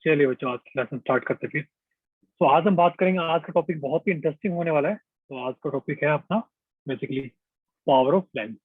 चलिए बच्चों, आज की लेसन स्टार्ट करते हैं फिर। तो आज हम बात करेंगे, आज का टॉपिक बहुत ही इंटरेस्टिंग होने वाला है। तो आज का टॉपिक है अपना basically power of lens.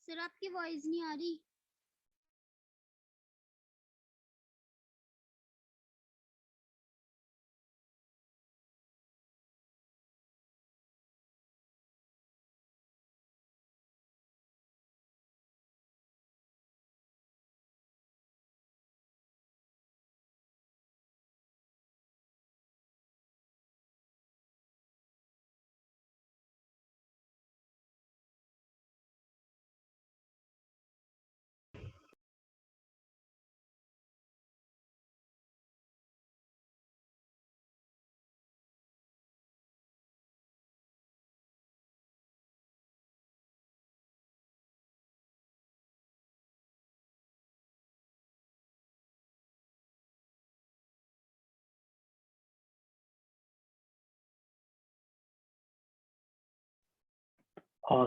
Sir आपकी वॉइस नहीं आ रही।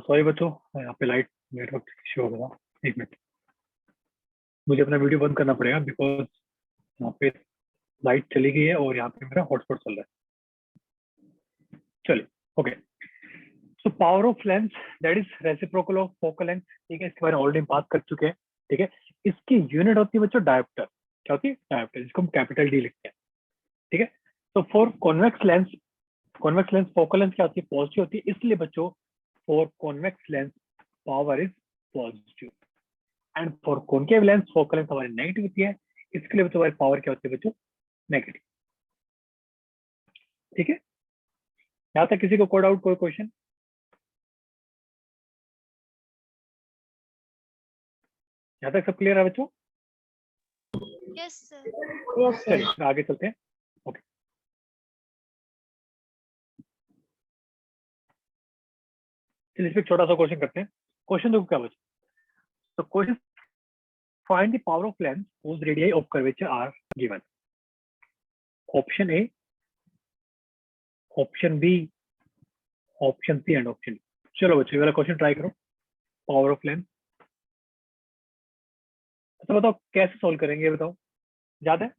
सॉरी बच्चों, यहाँ पे लाइट नेटवर्क इशू हो गया था। एक मिनट, मुझे अपना वीडियो बंद करना पड़ेगा बिकॉज यहाँ पे लाइट चली गई है और यहाँ पे मेरा हॉटस्पॉट चल रहा है। चलिए, okay. So power of lens that is reciprocal of focal length. ठीक है, इसके बारे में ऑलरेडी बात कर चुके हैं। ठीक है, इसकी यूनिट होती है बच्चों डायोप्टर। क्या होती है? डायोप्टर, जिसको हम कैपिटल डी लिखते हैं। ठीक है, तो for convex lens focal length क्या होती है? पॉजिटिव होती है। इसलिए बच्चों for convex lens power is positive and for concave lens focal length हमारी नेगेटिव होती है। इसके लिए बच्चों हमारी पावर क्या होती है बच्चों? नेगेटिव। ठीक है, यहाँ तक किसी को कोड आउट, कोई क्वेश्चन? यहाँ तक सब क्लियर है बच्चों? Yes sir. चलिए आगे चलते हैं। ओके, चलिए इस पे छोटा सा क्वेश्चन करते हैं। क्वेश्चन देखो क्या बच्चों। तो question, find the power of lens whose radii of curvature are given. Option A, option B, option C and option D. चलो बच्चों, ये वाला क्वेश्चन ट्राई करो। Power of lens. अच्छा बताओ कैसे सोल्व करेंगे, बताओ, याद है?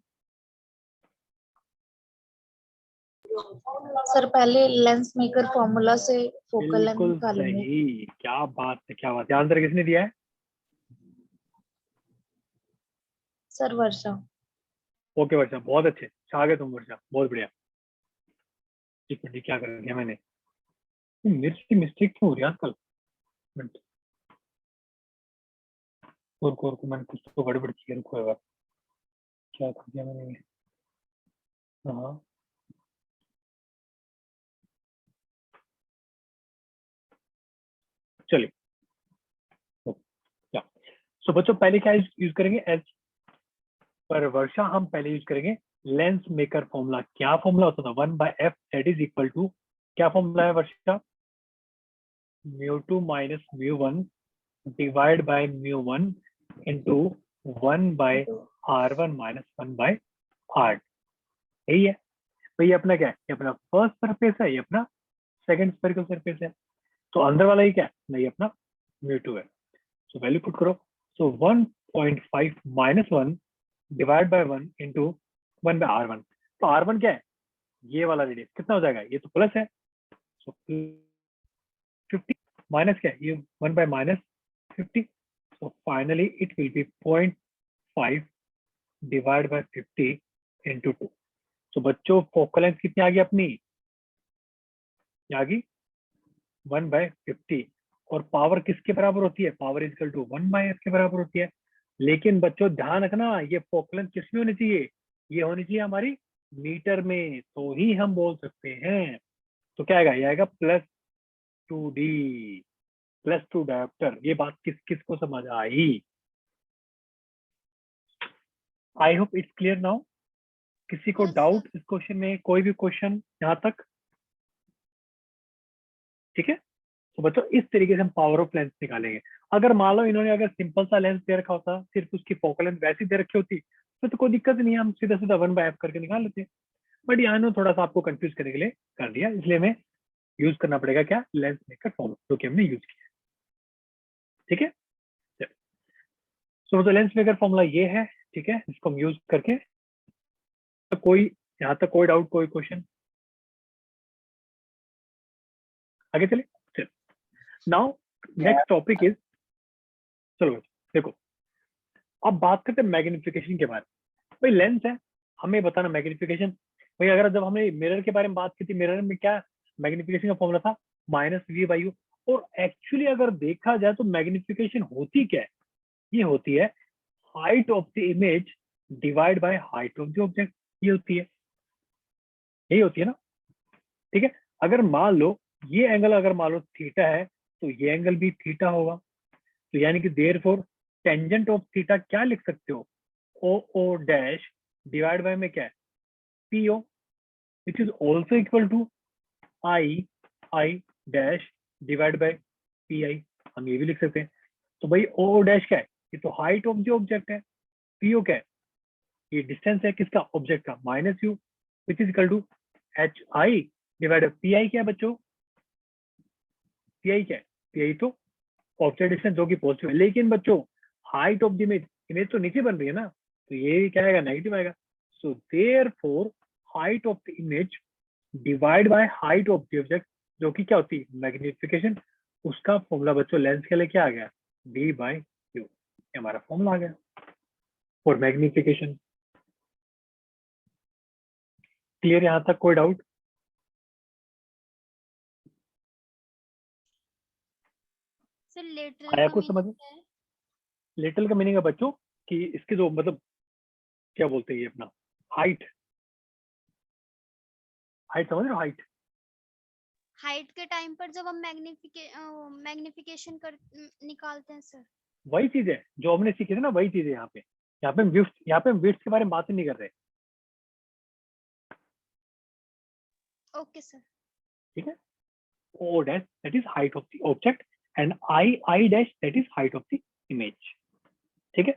सर पहले लेंस मेकर फॉर्मूला से फोकल लेंथ बिल्कुल निकालेंगे। सही, क्या बात है, क्या बात है। आंसर किसने दिया है? सर वर्षा। ओके वर्षा, बहुत अच्छे, छा गए तुम वर्षा, बहुत बढ़िया। एक मिनट, क्या कर दिया मैंने? मेरे से मिस्टेक क्यों हो रही है आजकल? मिनट, रुको मैंने कुछ तो गड़बड़ की है, रुको एक बार। क्या कर दिया मैंने? हाँ, चलिए। क्या सो बच्चों, पहले क्या यूज करेंगे? एच पर वर्षा हम पहले यूज करेंगे लेंस मेकर फॉर्मूला। क्या फॉर्मूला होता था? 1/f that is equal to, क्या फॉर्मूला है Varsha? μ2 minus μ1 divide by μ1 into 1/r1 minus 1/r। यही है। तो ये अपना क्या है? ये अपना फर्स्ट सरफेस है, ये अपना सेकंड स्फेरिकल सरफेस है। तो अंदर वाला ये क्या है? नहीं, ये अपना μ2 है। सो वैल्यू पुट करो। सो 1.5 minus 1 divide by 1 into 1/r1। तो r1 क्या है? ये वाला रेडियस कितना हो जाएगा? ये तो प्लस है। सो 50 माइनस क्या है? ये 1/-50। So finally it will B 0.5 divide by 50 into 2। तो बच्चों फोकल लेंथ कितनी आ गई अपनी? आ गई 1/50। और पावर किसके बराबर होती है? पावर इजकल टू 1/s के बराबर होती है। लेकिन बच्चों ध्यान रखना, ये फोकल लेंथ किसमें होनी चाहिए? ये होनी चाहिए हमारी मीटर में, तो ही हम बोल सकते हैं। तो क्या आएगा? ये आएगा +2d, +2 डायोप्टर। ये बात किस किस को समझ आई? I hope it's clear now. किसी को Yes, sir. डाउट इस क्वेश्चन में, कोई भी क्वेश्चन यहाँ तक? ठीक है, तो बच्चों इस तरीके से हम पावर ऑफ लेंस निकालेंगे। अगर मान लो इन्होंने अगर सिंपल सा लेंस दे रखा होता, सिर्फ उसकी फोकल लेंथ वैसी दे रखी होती, तो कोई दिक्कत नहीं है, हम सीधा सीधा 1/f करके निकाल लेते हैं। बट यहाँ ने थोड़ा सा आपको कंफ्यूज करने के लिए कर दिया, इसलिए हमें यूज करना पड़ेगा क्या, लेंस मेकर फॉर्मूला, जो कि हमने यूज किया। ठीक है, तो लेंस मेकर फॉर्मूला ये है। ठीक है, इसको हम यूज करके, तो कोई यहाँ तक कोई डाउट, कोई क्वेश्चन? आगे चले। नाउ नेक्स्ट टॉपिक इज, चलो देखो, अब बात करते हैं मैग्निफिकेशन के बारे में। भाई लेंस है, हमें बताना मैग्निफिकेशन। भाई अगर जब हमने मिरर के बारे में बात की थी, मिरर में क्या मैग्निफिकेशन का फॉर्मूला था, -v/u। और एक्चुअली अगर देखा जाए तो मैग्निफिकेशन होती क्या है, ये होती है height of the image divide by height of the object, ये होती है, यही होती है ना। ठीक है, अगर मान लो ये एंगल अगर मान लो थीटा है, तो ये एंगल भी थीटा होगा। तो यानी कि देयरफॉर टेंजेंट ऑफ थीटा क्या लिख सकते हो, O O dash divide by में क्या है, P O, which is also equal to I I dash divide by P I. हम ये भी लिख सकते हैं। तो भाई ओ डैश क्या है, ये तो हाइट ऑफ द ऑब्जेक्ट है। पी ओ क्या है, ये डिस्टेंस है किसका, ऑब्जेक्ट का, -u, which is equal to H I divide by P I. क्या है बच्चों, पी आई क्या है, पी आई तो ऑब्जेक्ट डिस्टेंस जो कि पॉजिटिव है। लेकिन बच्चों height of the image, image तो नीचे बन रही है ना, तो ये क्या आएगा, नेगेटिव आएगा। So therefore height of the image divide by height of the object, जो कि क्या होती है, मैग्निफिकेशन। उसका फॉर्मूला बच्चों लेंस के लिए क्या आ गया, d/u, हमारा फॉर्मूला आ गया फॉर मैग्निफिकेशन। क्लियर यहाँ तक, कोई डाउट? सर लेटरल आया का कुछ समझ में? मीनिंग है? लिटिल का मीनिंग है बच्चों कि इसके जो मतलब क्या बोलते हैं, ये अपना हाइट, हाइट समझ रहे हो, हाइट। हाइट के टाइम पर जब हम मैग्निफिकेशन कर निकालते हैं सर। वही चीज है जो हमने सीखी थी ना, वही चीज है यहाँ पे। हम विड्थ के बारे में बात ही नहीं कर रहे। Okay sir. ठीक है, O dash that is height of the object, and I dash that is height of the image. ठीक है,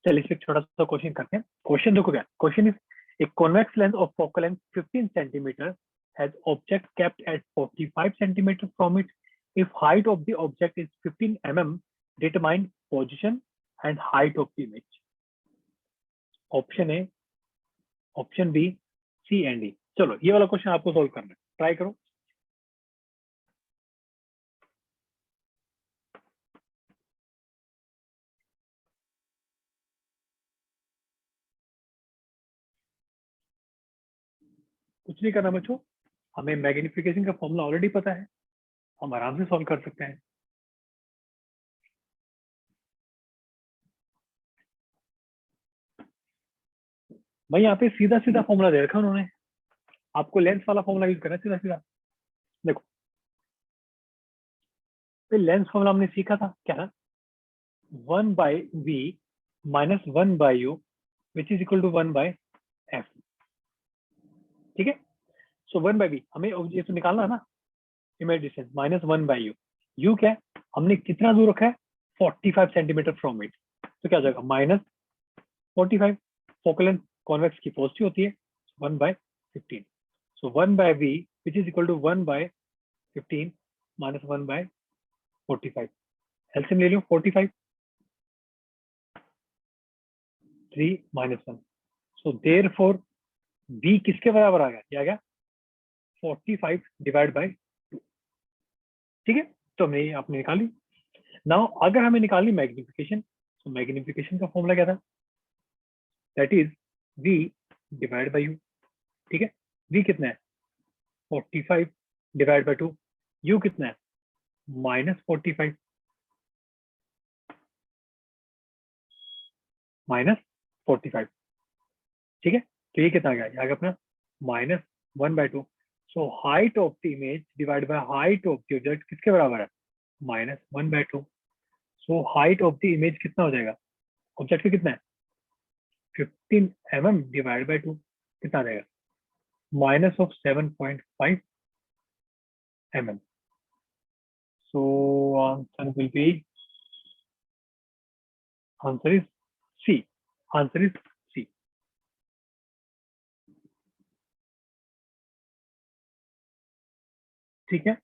चलिए इस पे छोटा सा क्वेश्चन करते हैं। क्वेश्चन देखो क्या, question is a convex lens of focal length 15 centimeter has object kept at 45 centimeter from it. If height of the object is 15 mm, determine position and height of the image. Option A, option B, C and D. चलो ये वाला question आपको solve करना है, try करो। कुछ नहीं करना बच्चों, हमें मैग्निफिकेशन का फॉर्मूला ऑलरेडी पता है, हम आराम से सॉल्व कर सकते हैं। भाई यहाँ पे सीधा सीधा फॉर्मूला दे रखा है उन्होंने, आपको लेंस वाला फॉर्मूला यूज करना है सीधा सीधा। देखो लेंस फॉर्मूला हमने सीखा था क्या था, 1/v minus 1/u which is equal to 1/f। ठीक है, सो 1/v हमें ये तो निकालना है ना, image distance minus 1/u। u क्या है, हमने कितना दूर रखा है, 45 सेंटीमीटर फ्रॉम इट, तो क्या हो जाएगा, -45। फोकल लेंथ कॉन्वेक्स की पॉजिटिव होती है, 1/15। So 1/v which is equal to 1/15 minus 1/45। LCM ले लो, 45, 3 - 1। सो देयरफॉर v किसके बराबर आ गया, क्या आ गया, 45 डिवाइड बाय 2। ठीक है, तो हमने ये आपने निकाली। नाउ अगर हमें निकालनी मैग्निफिकेशन, तो मैग्निफिकेशन का फॉर्मूला क्या था, that is v divide by u। ठीक है, v कितना है, 45 डिवाइड बाय 2, u कितना है, -45 -45। ठीक है, तो ये कितना आ गया, ये आ गया अपना -1/2। So height of the image divide by height of the object किसके बराबर है, -1/2। So height of the image कितना हो जाएगा, ऑब्जेक्ट का कितना है, 15 mm डिवाइड बाय 2। कितना आ जाएगा, -7.5 mm. So answer will be, answer is C. Answer is C. ठीक है,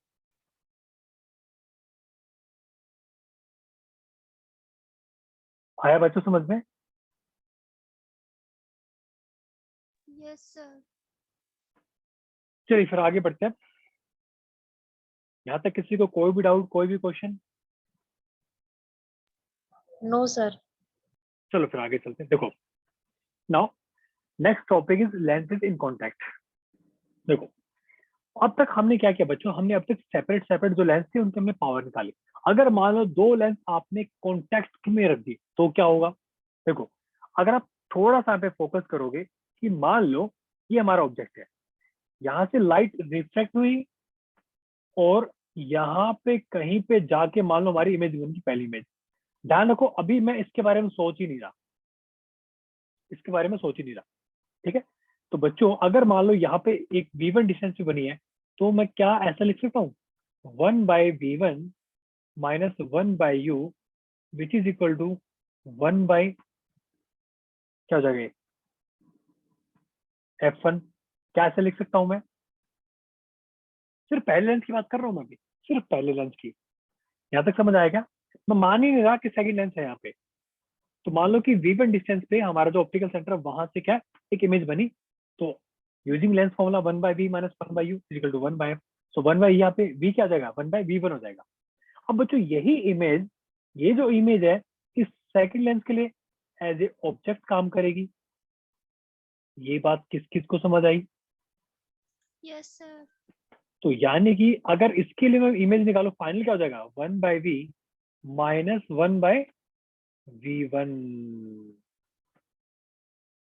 आया बच्चों समझ में? Yes sir. चलिए फिर आगे बढ़ते हैं। यहाँ तक किसी को कोई भी डाउट, कोई भी क्वेश्चन? No, sir. चलो फिर आगे चलते हैं। देखो, now next topic is lenses in contact. देखो, अब तक हमने क्या किया बच्चों, हमने अब तक सेपरेट सेपरेट जो लेंस थे उनके हमने पावर निकाली। अगर मान लो दो लेंस आपने कॉन्टैक्ट में रख दी तो क्या होगा? देखो, अगर आप थोड़ा सा पे फोकस करोगे कि मान लो ये हमारा ऑब्जेक्ट है, यहाँ से लाइट रिफ्लेक्ट हुई और यहाँ पे कहीं पे जाके मान लो हमारी इमेज बन गई, पहली इमेज। ध्यान रखो, अभी मैं इसके बारे में सोच ही नहीं रहा, इसके बारे में सोच ही नहीं रहा, ठीक है? तो बच्चों अगर मान लो यहाँ पे एक v1 डिस्टेंस पे बनी है, तो मैं क्या ऐसा लिख सकता हूँ, 1/v1 minus 1/u which is equal to 1 by क्या हो जाएगा, f1। क्या ऐसे लिख सकता हूँ मैं? सिर्फ पहले लेंस की बात कर रहा हूँ मैं अभी, सिर्फ पहले लेंस की। यहाँ तक समझ आएगा? मैं मान ही नहीं रहा कि सेकंड लेंस है यहाँ पे। तो मान लो कि v1 डिस्टेंस पे हमारा जो ऑप्टिकल सेंटर है वहां से क्या एक इमेज बनी, तो using lens formula 1/v minus 1/u is equal to 1/f। So 1/, यहाँ पे v क्या आ जाएगा, 1/v1 हो जाएगा। अब बच्चों यही इमेज, ये जो इमेज है इस सेकंड लेंस के लिए एज ए ऑब्जेक्ट काम करेगी। ये बात किस किस को समझ आई? Yes sir. तो यानी कि अगर इसके लिए मैं इमेज निकालो, फाइनल क्या हो जाएगा, 1/v माइनस 1/v1,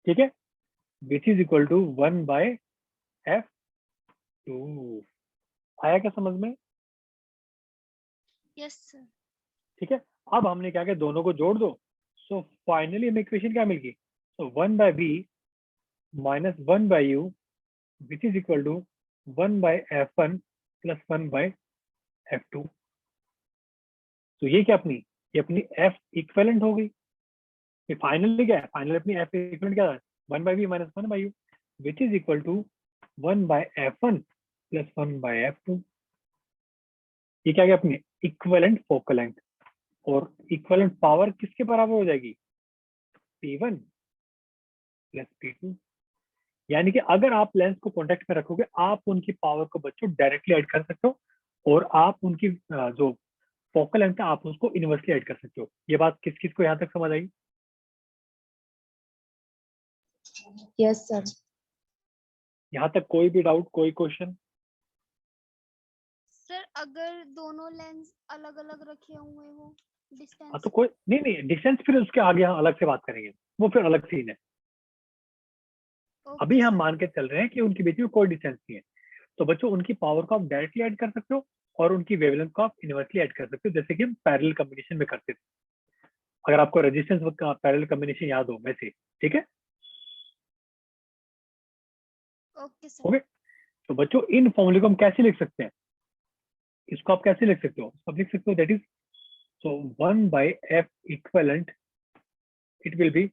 ठीक है, विच इज इक्वल टू 1/f2। आया क्या समझ में? Yes sir. ठीक है, अब हमने क्या किया, दोनों को जोड़ दो। सो फाइनली हमें इक्वेशन क्या मिल गई, so 1/v minus 1/u which is equal to 1/f1 plus 1/f2। तो ये क्या अपनी, ये अपनी f इक्विवेलेंट हो गई। ये फाइनली क्या है, फाइनल अपनी f इक्विवेलेंट क्या है, 1/v minus 1/u which is equal to 1/f1 plus 1/f2। ये क्या गया अपनी इक्विवेलेंट फोकल लेंथ, और इक्विवेलेंट पावर किसके बराबर हो जाएगी, P1 प्लस P2। यानी कि अगर आप लेंस को कॉन्टेक्ट में रखोगे, आप उनकी पावर को बच्चों डायरेक्टली ऐड कर सकते हो, और आप उनकी जो फोकल लेंथ है आप उसको इनवर्सली ऐड कर सकते हो। ये बात किस किस को यहाँ तक समझ आई? Yes, sir. यहाँ तक कोई भी डाउट, कोई क्वेश्चन? सर अगर दोनों लेंस अलग अलग रखे हुए हो हाँ डिस्टेंस, तो कोई नहीं, नहीं डिस्टेंस फिर उसके आगे हम अलग से बात करेंगे, वो फिर अलग सीन है। अभी ओके हम सर। मान के चल रहे हैं कि उनके बीच में कोई डिस्टेंस नहीं है। तो बच्चों उनकी पावर को आप डायरेक्टली ऐड कर सकते हो, और उनकी वेवलेंथ को आप इनवर्सली ऐड कर सकते हो, जैसे कि हम पैरेलल कॉम्बिनेशन में करते थे। अगर आपको रेजिस्टेंस का पैरेलल कॉम्बिनेशन याद हो वैसे, ठीक है, ओके सर। ओके। तो बच्चों इन फॉर्मूले को हम कैसे लिख सकते हैं, इसको आप कैसे लिख सकते हो, इसको आप लिख सकते हो that is, so 1/f equivalent it will be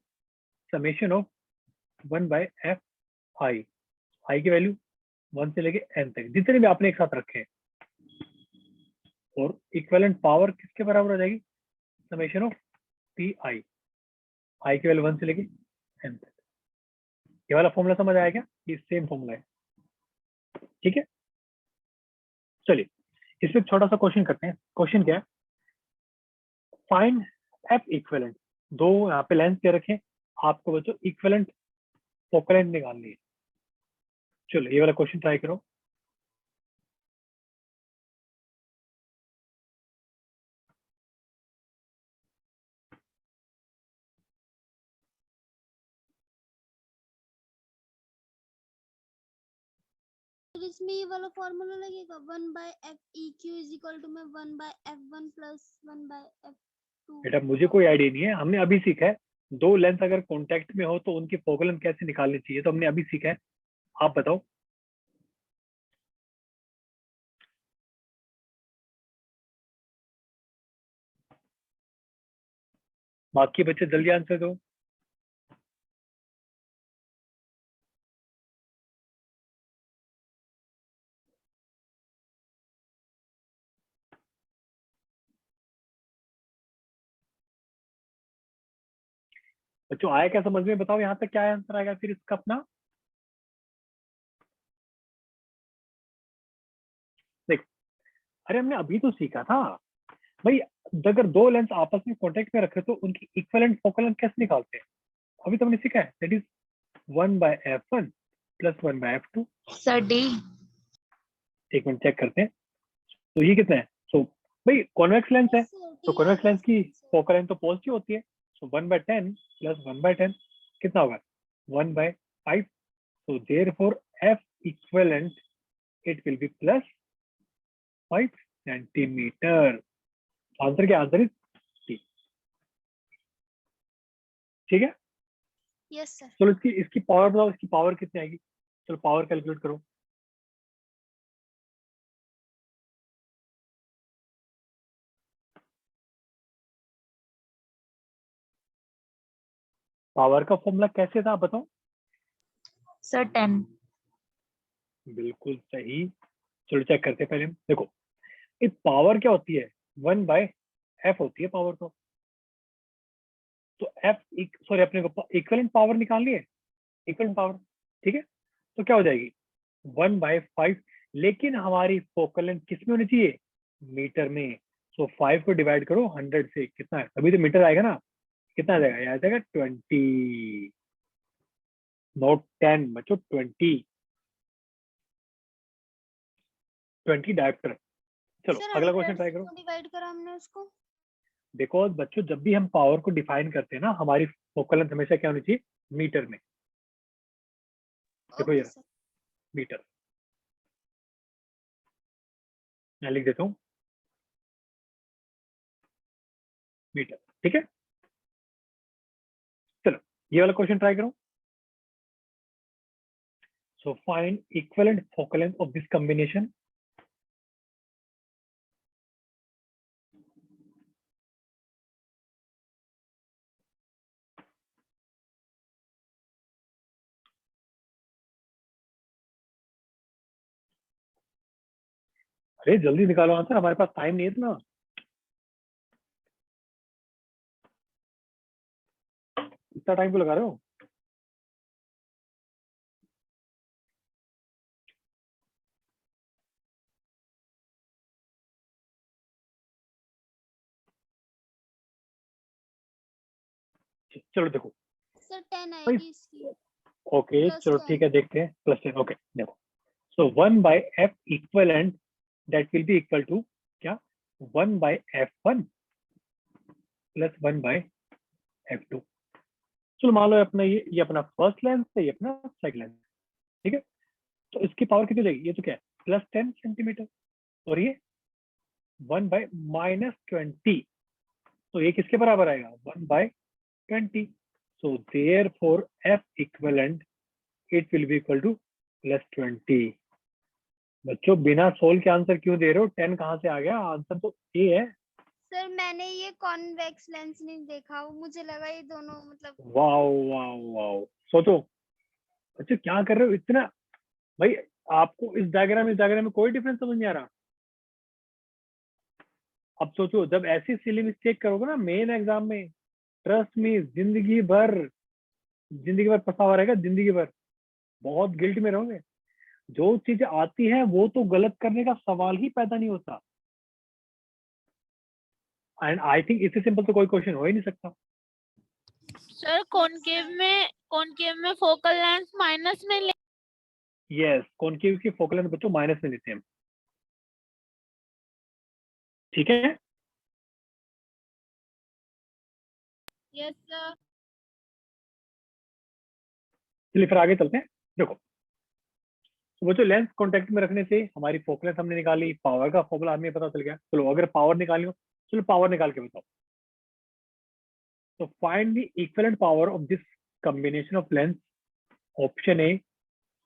summation of 1/f i, i की वैल्यू 1 से लेके n तक जितने भी आपने एक साथ रखे हैं, और इक्विवेलेंट पावर किसके बराबर हो जाएगी, समेशन ऑफ pi, i की वैल्यू 1 से लेके n तक। ये वाला फॉर्मूला समझ आया क्या? ये सेम फॉर्मूला है, ठीक है। चलिए इसमें छोटा सा क्वेश्चन करते हैं। क्वेश्चन क्या है, फाइंड f इक्विवेलेंट। दो यहाँ पे लेंस दे रखे हैं, आपको बच्चों इक्विवेलेंट फोकल लेंथ निकालनी है। चलो ये वाला क्वेश्चन ट्राई करो। इसमें ये वाला फॉर्मूला लगेगा 1/f(eq) इज इक्वल टू में 1/f1 प्लस 1/f2। बेटा मुझे कोई आइडिया नहीं है, हमने अभी सीखा है। दो लेंस अगर कांटेक्ट में हो तो उनकी फोकल लेंथ कैसे निकालनी चाहिए, तो हमने अभी सीखा है। आप बताओ। बाकी बच्चे जल्दी आंसर दो। बच्चों आया क्या समझ में, बताओ यहाँ तक क्या आंसर आएगा फिर इसका अपना। देखो, अरे हमने अभी तो सीखा था भाई, अगर दो लेंस आपस में कांटेक्ट में रखे तो उनकी इक्विवेलेंट फोकल लेंथ कैसे निकालते हैं, अभी तो हमने सीखा है। That is 1/f1 + 1/f2। Sir, D. एक मिनट चेक करते हैं। तो ये कितना है, सो भाई कॉन्वेक्स लेंस है, Yes, sir, तो D कॉन्वेक्स लेंस की है, sir. फोकल लेंथ तो पॉजिटिव होती है। सो 1/10 + 1/10 कितना होगा, 1/5। so therefore f equivalent it will be +5 centimetre. Answer क्या, आंसर इज टी। ठीक है, Yes, sir. चलो इसकी इसकी पावर बताओ, इसकी पावर कितनी आएगी। चलो पावर कैलकुलेट करो। पावर का फॉर्मूला कैसे था, आप बताओ। Sir, 10. बिल्कुल सही। चलो चेक करते हैं पहले हम। देखो, ये पावर क्या होती है, 1/f होती है पावर तो एफ सॉरी अपने को इक्वलेंट पावर निकालनी है, इक्वलेंट पावर। ठीक है, तो क्या हो जाएगी 1/5, लेकिन हमारी फोकल लेंथ किस में होनी चाहिए, मीटर में। सो 5 को डिवाइड करो 100 से, कितना है, तभी तो मीटर आएगा ना। कितना आ जाएगा, यहाँ आ जाएगा 20, नोट 10 बच्चों, 20 डायप्टर। चलो Sir, अगला 100 क्वेश्चन ट्राई से करो। क्यों डिवाइड करा हमने उसको? बिकॉज बच्चों जब भी हम पावर को डिफाइन करते हैं ना, हमारी फोकल लेंथ हमेशा क्या होनी चाहिए, मीटर में। देखो Okay, यार, sir. मीटर मैं लिख देता हूँ, मीटर। ठीक है, चलो ये वाला क्वेश्चन ट्राई करो। So find equivalent focal length of this combination. अरे जल्दी निकालो आंसर, हमारे पास टाइम नहीं है इतना। इतना टाइम को लगा रहे हो। चलो देखो Sir, 10 भाई, आएगी इसकी. ओके Plus चलो 10. ठीक है, देखते हैं +10। ओके देखो, so 1/f equivalent that will be equal to क्या, 1/f1 + 1/f2। चलो मान लो अपना ये अपना फर्स्ट लेंस है, ये अपना सेकंड लेंस। ठीक है, तो इसकी पावर कितनी हो जाएगी, ये तो क्या है +10 सेंटीमीटर, और ये 1/-20, तो ये किसके बराबर आएगा, 1/20। So therefore F equivalent it will be equal to +20। बच्चों बिना सोल के आंसर क्यों दे रहे हो, 10 कहाँ से आ गया, आंसर तो ए है। सर मैंने ये कॉन्वेक्स लेंस नहीं देखा, वो मुझे लगा ये दोनों मतलब. वाओ वाओ वाओ, सोचो बच्चों क्या कर रहे हो इतना। भाई आपको इस डायग्राम में कोई डिफरेंस समझ नहीं आ रहा। अब सोचो जब ऐसी सिली मिस्टेक करोगे ना मेन एग्जाम में, ट्रस्ट में जिंदगी भर फंसा हुआ रहेगा, जिंदगी भर बहुत गिल्ट में रहोगे। जो चीजें आती है वो तो गलत करने का सवाल ही पैदा नहीं होता। एंड आई थिंक इससे सिंपल तो कोई क्वेश्चन हो ही नहीं सकता। सर कॉनकेव में फोकल लेंथ माइनस में ले. यस, कॉनकेव की फोकल लेंथ बच्चों माइनस में लेते हैं हम। ठीक है, यस सर. चलिए फिर आगे चलते हैं। देखो, तो बच्चों लेंस कांटेक्ट में रखने से हमारी फोकल लेंथ हमने निकाली, पावर का फॉर्मूला हमें पता चल गया। चलो अगर पावर निकाली हो, चलो पावर निकाल के बताओ। तो find the equivalent power of this combination of length, option A,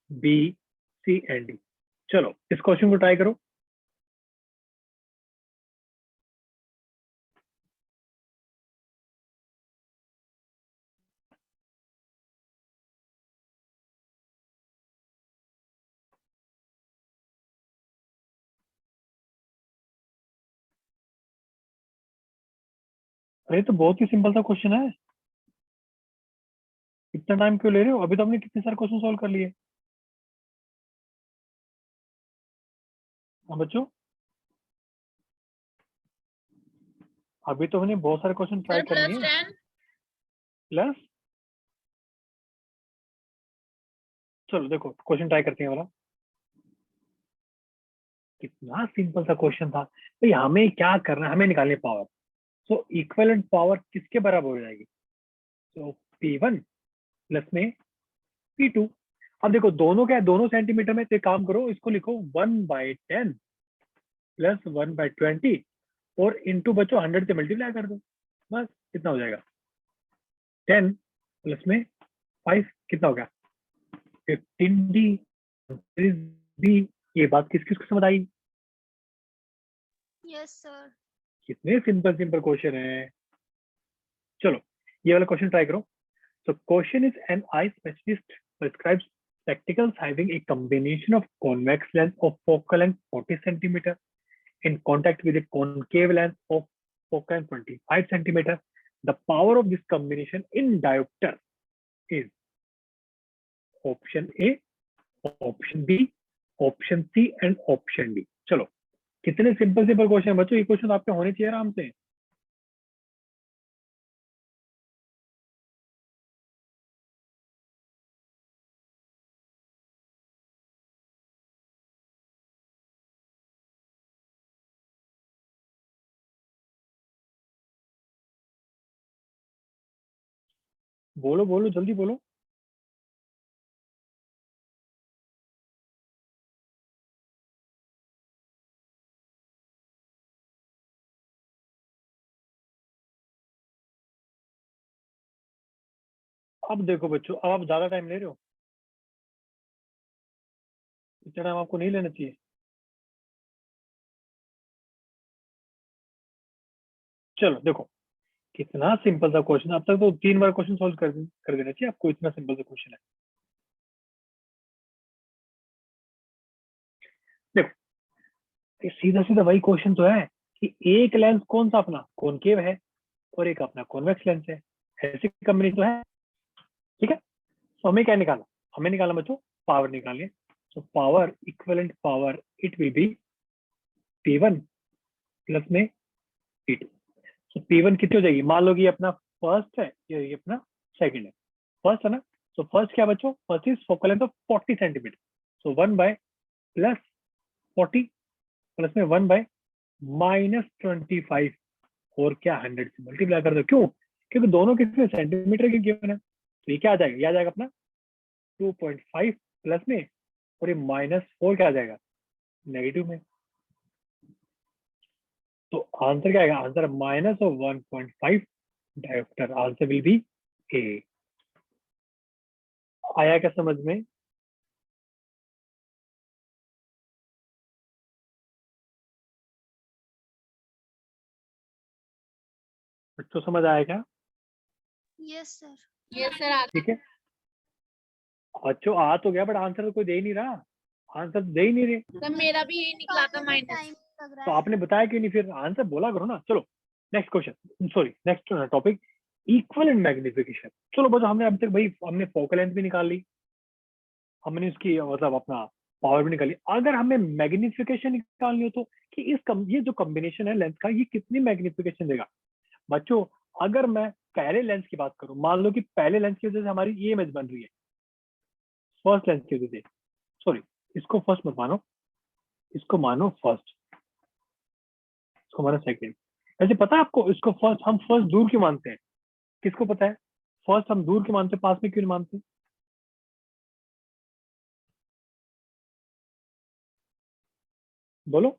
B, C and D. चलो इस क्वेश्चन को ट्राई करो। अरे तो बहुत ही सिंपल सा क्वेश्चन है, इतना टाइम क्यों ले रहे हो? अभी तो हमने कितने सारे क्वेश्चन सॉल्व कर लिए। हाँ बच्चों, अभी तो हमने बहुत सारे क्वेश्चन ट्राई सर कर लिए। +10। प्लस, चलो देखो क्वेश्चन ट्राई करते हैं वाला। कितना सिंपल सा क्वेश्चन था भाई। हमें क्या करना है, हमें निकालनी पावर। सो इक्विवेलेंट पावर किसके बराबर हो जाएगी? तो P1 प्लस में P2। अब देखो दोनों क्या है, दोनों सेंटीमीटर में। तो एक काम करो, इसको लिखो 1/10 प्लस 1/20 और इंटू बच्चों 100 से मल्टीप्लाई कर दो, बस कितना हो जाएगा? 10 प्लस में 5 कितना हो गया? 15D। डी। ये बात किस किस को समझ आई? Yes sir. कितने सिंपल सिंपल क्वेश्चन है। चलो ये वाला क्वेश्चन ट्राई करो। So question is, an eye specialist prescribes spectacles having a combination of convex lens of focal length 40 centimeter in contact with a concave lens of focal length 25 centimeter. The power of this combination in diopter is option A, option B, option C and option D. चलो कितने simple simple question बच्चों, ये question आपके होने चाहिए आराम से। बोलो बोलो जल्दी बोलो। अब देखो बच्चों, अब आप ज्यादा टाइम ले रहे हो, इतना टाइम आपको नहीं लेना चाहिए। चलो देखो कितना सिंपल सा क्वेश्चन। अब तक तो 3 बार क्वेश्चन सॉल्व कर देना चाहिए आपको, इतना सिंपल सा क्वेश्चन है। देखो ये सीधा सीधा वही क्वेश्चन तो है कि एक लेंस कौन सा अपना कॉनकेव है और एक अपना कॉन्वेक्स लेंस है, ऐसी कंपनी तो है। ठीक है, तो हमें क्या निकाला? हमें निकाला बच्चों पावर निकालिए। तो power, equivalent power, it will B P1 plus में P2। तो P1 कितनी हो जाएगी? मान लो कि ये अपना फर्स्ट है, ये अपना सेकंड है। फर्स्ट है ना, तो फर्स्ट क्या बच्चों? First is focal length of 40 centimetre. So 1 by plus 40 plus में 1 बाय -25 और क्या 100 से मल्टीप्लाई कर दो। क्यों? क्योंकि दोनों कितने सेंटीमीटर के गिवन है। तो ये क्या आ जाएगा? ये आ जाएगा अपना 2.5 प्लस में, और ये -4 क्या आ जाएगा? नेगेटिव में। तो आंसर क्या आएगा? Answer -1.5 dioptre. Answer will be A. आया क्या समझ में? बच्चों समझ आया क्या? Yes sir. Yes sir. ठीक है, अच्छा आ तो गया, बट आंसर तो कोई दे ही नहीं रहा। आंसर दे ही नहीं रहे, सर मेरा भी यही निकला था टाइम माइनस। लग रहा तो है। आपने बताया क्यों नहीं? फिर आंसर बोला करो ना। चलो next question, sorry next topic, equivalent magnification. चलो बच्चों हमने अब तक भाई हमने फोकल लेंथ भी निकाल ली, हमने उसकी मतलब अपना पावर भी निकाली। अगर हमें मैग्निफिकेशन निकालनी हो तो कि ये जो कॉम्बिनेशन है लेंस का, ये कितनी मैग्निफिकेशन देगा? बच्चों अगर मैं पहले लेंस की बात करूं, मान लो कि पहले लेंस की वजह से हमारी ये इमेज बन रही है, फर्स्ट लेंस की वजह से, सॉरी इसको फर्स्ट मत मानो, इसको मानो फर्स्ट, इसको मानो सेकंड। वैसे पता है आपको, इसको फर्स्ट, हम फर्स्ट दूर क्यों मानते हैं? किसको पता है फर्स्ट हम दूर क्यों मानते हैं, पास में क्यों नहीं मानते? बोलो।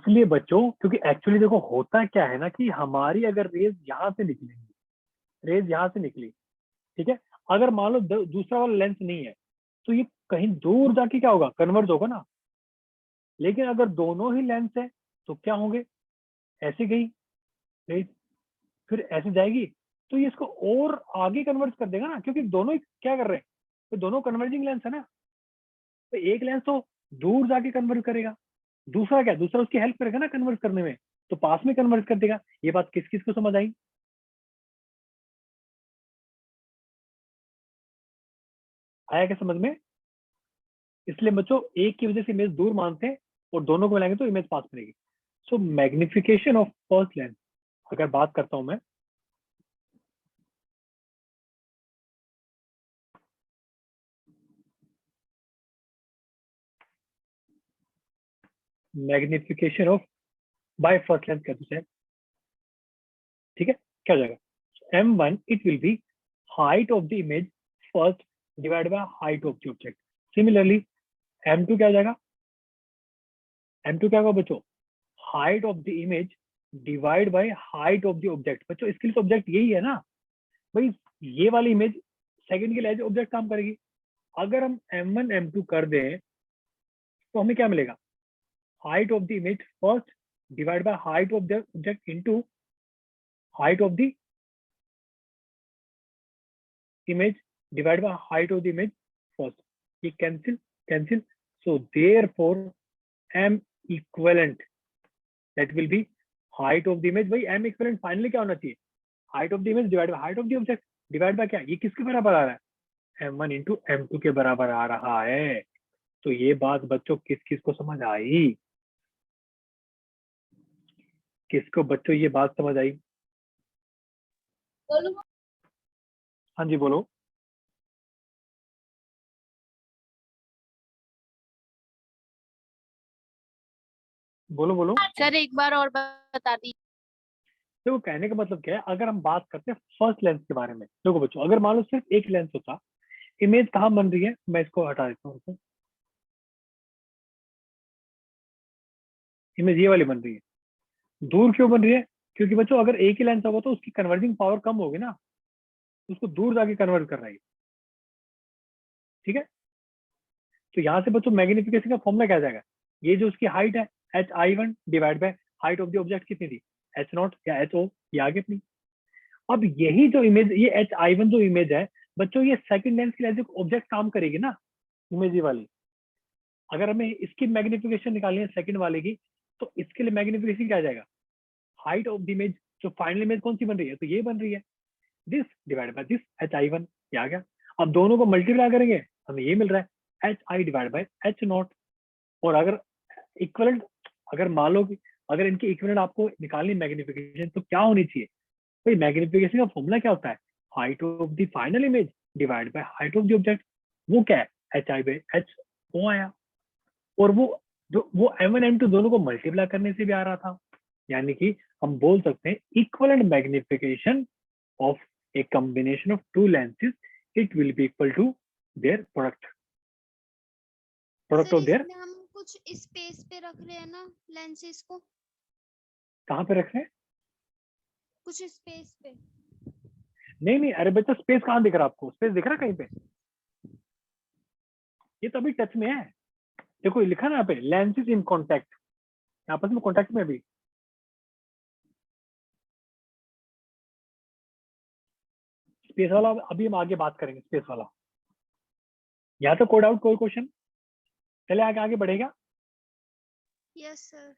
इसलिए बच्चों, क्योंकि एक्चुअली देखो होता क्या है ना कि हमारी अगर रेज यहाँ से निकलेगी, रेज यहाँ से निकली, ठीक है, अगर मान लो दूसरा वाला लेंस नहीं है तो ये कहीं दूर जाके क्या होगा, कन्वर्ज होगा ना। लेकिन अगर दोनों ही लेंस है तो क्या होंगे, ऐसे गई रेज, फिर ऐसे जाएगी, तो ये इसको और आगे कन्वर्ज कर देगा ना, क्योंकि दोनों ही क्या कर रहे हैं, तो दोनों कन्वर्जिंग लेंस है ना। तो एक लेंस तो दूर जाके कन्वर्ज करेगा, दूसरा क्या, दूसरा उसकी हेल्प करेगा ना कन्वर्ज करने में, तो पास में कन्वर्ज कर देगा। ये बात किस किस को समझ आई? आया क्या समझ में? इसलिए बच्चों एक की वजह से इमेज दूर मानते हैं और दोनों को मिलाएंगे तो इमेज पास मिलेगी। सो मैग्निफिकेशन ऑफ फर्स्ट लेंस अगर बात करता हूं मैं, magnification of by first lens कहते हैं, ठीक है, क्या हो जाएगा, m1 it will be height of the image first divide by height of the object. Similarly m2 क्या हो जाएगा, m2 क्या होगा बच्चों, height of the image divide by height of the object. बच्चों इसके लिए तो ऑब्जेक्ट यही है ना भाई, ये वाली इमेज सेकंड के लिए एज ऑब्जेक्ट काम करेगी। अगर हम m1 m2 कर दें तो हमें क्या मिलेगा, height of the image first divide by height of the object into height of the image divide by height of the image first. ये cancel cancel, so therefore m equivalent that will be height of the image. भाई m equivalent finally क्या होना चाहिए, height of the image divide by height of the object divide by क्या, ये किसके बराबर आ रहा है, m1 इंटू m2 के बराबर आ रहा है। तो ये बात बच्चों किस किस को समझ आई, किसको बच्चों ये बात समझ आई? हाँ जी बोलो, बोलो बोलो। सर एक बार और बता दी। देखो कहने का मतलब क्या है, अगर हम बात करते हैं फर्स्ट लेंस के बारे में, देखो बच्चों अगर मान लो सिर्फ एक लेंस होता, इमेज कहाँ बन रही है, मैं इसको हटा देता हूँ, इमेज ये वाली बन रही है, दूर क्यों बन रही है, क्योंकि बच्चों अगर एक ही लेंस होगा तो उसकी कन्वर्जिंग पावर कम होगी ना, उसको दूर जाके कन्वर्ट कर रहा है, ठीक है। तो यहाँ से बच्चों मैग्निफिकेशन का फॉर्मूला क्या आ जाएगा, ये जो उसकी हाइट है hi1 divide by height of the object कितनी थी, h0 या ho, ये आगे अपनी। अब यही जो इमेज, ये hi1 जो इमेज है बच्चों, ये सेकंड लेंस के लिए ऑब्जेक्ट काम करेगी ना, इमेज वाली। अगर हमें इसकी मैग्निफिकेशन निकालनी है सेकंड वाले की, तो इसके लिए मैग्निफिकेशन क्या आ जाएगा, हाइट ऑफ द इमेज, जो फाइनल इमेज कौन सी बन रही है, तो ये बन रही है this divide by this hi1, ये आ गया। अब दोनों को मल्टीप्लाई करेंगे हमें ये मिल रहा है hi डिवाइड बाय h0। और अगर इक्वलेंट, अगर मान लो कि अगर इनकी इक्वलेंट आपको निकालनी मैग्निफिकेशन तो क्या होनी चाहिए, भाई मैग्निफिकेशन का फॉर्मूला क्या होता है, height of the final image divide by height of the object. वो क्या है, hi बाय h, वो आया। और वो जो वो m1 m2 दोनों को मल्टीप्लाई करने से भी आ रहा था, यानी कि हम बोल सकते हैं equivalent magnification of a combination of two lenses, it will be equal to their product sir of their. इसमें हम कुछ स्पेस पे रख रहे हैं ना लेंसेज को, कहाँ पे रख रहे हैं, कुछ स्पेस पे। नहीं नहीं, अरे बच्चा स्पेस कहाँ दिख रहा है आपको, स्पेस दिख रहा है कहीं पे, ये तो अभी टच में है। देखो लिखा ना यहाँ पे लेंसेज इन कॉन्टेक्ट, आपस में कॉन्टेक्ट में अभी। स्पेस वाला अभी हम आगे बात करेंगे, स्पेस वाला। यहाँ तो कोड आउट कोई क्वेश्चन, चले आगे आगे बढ़ेगा। Yes sir.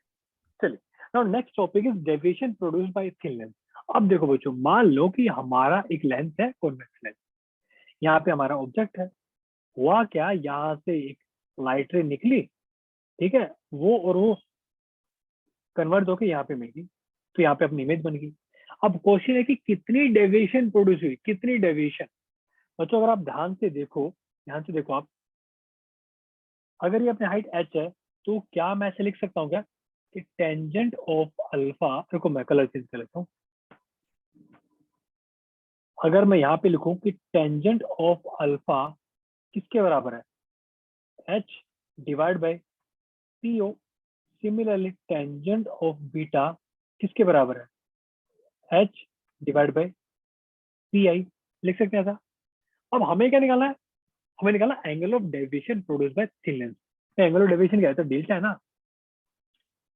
चलिए, now next topic is deviation produced by thin lens. अब देखो बच्चों, मान लो कि हमारा एक लेंस है कॉन्वेक्स लेंस, यहाँ पे हमारा ऑब्जेक्ट है, हुआ क्या, यहाँ से एक लाइट रे निकली, ठीक है, वो कन्वर्ट होके यहाँ पे मिल गई, तो यहाँ पे अपनी इमेज बन गई। अब क्वेश्चन है कि कितनी डेविएशन प्रोड्यूस हुई, कितनी डेविएशन। बच्चों अगर आप ध्यान से देखो आप, अगर ये अपनी हाइट h है तो क्या मैं ऐसे लिख सकता हूँ क्या कि टेंजेंट ऑफ अल्फा, देखो मैं कलर चेंज कर लेता हूँ, अगर मैं यहाँ पे लिखूं कि टेंजेंट ऑफ अल्फा किसके बराबर है, h divide by PO, similarly tangent of beta किसके बराबर है, h डिवाइड बाय pi, लिख सकते हैं ऐसा। अब हमें क्या निकालना है, हमें निकालना angle of deviation produce bye thin lens. Angle of deviation क्या है, तो डेल्टा है ना।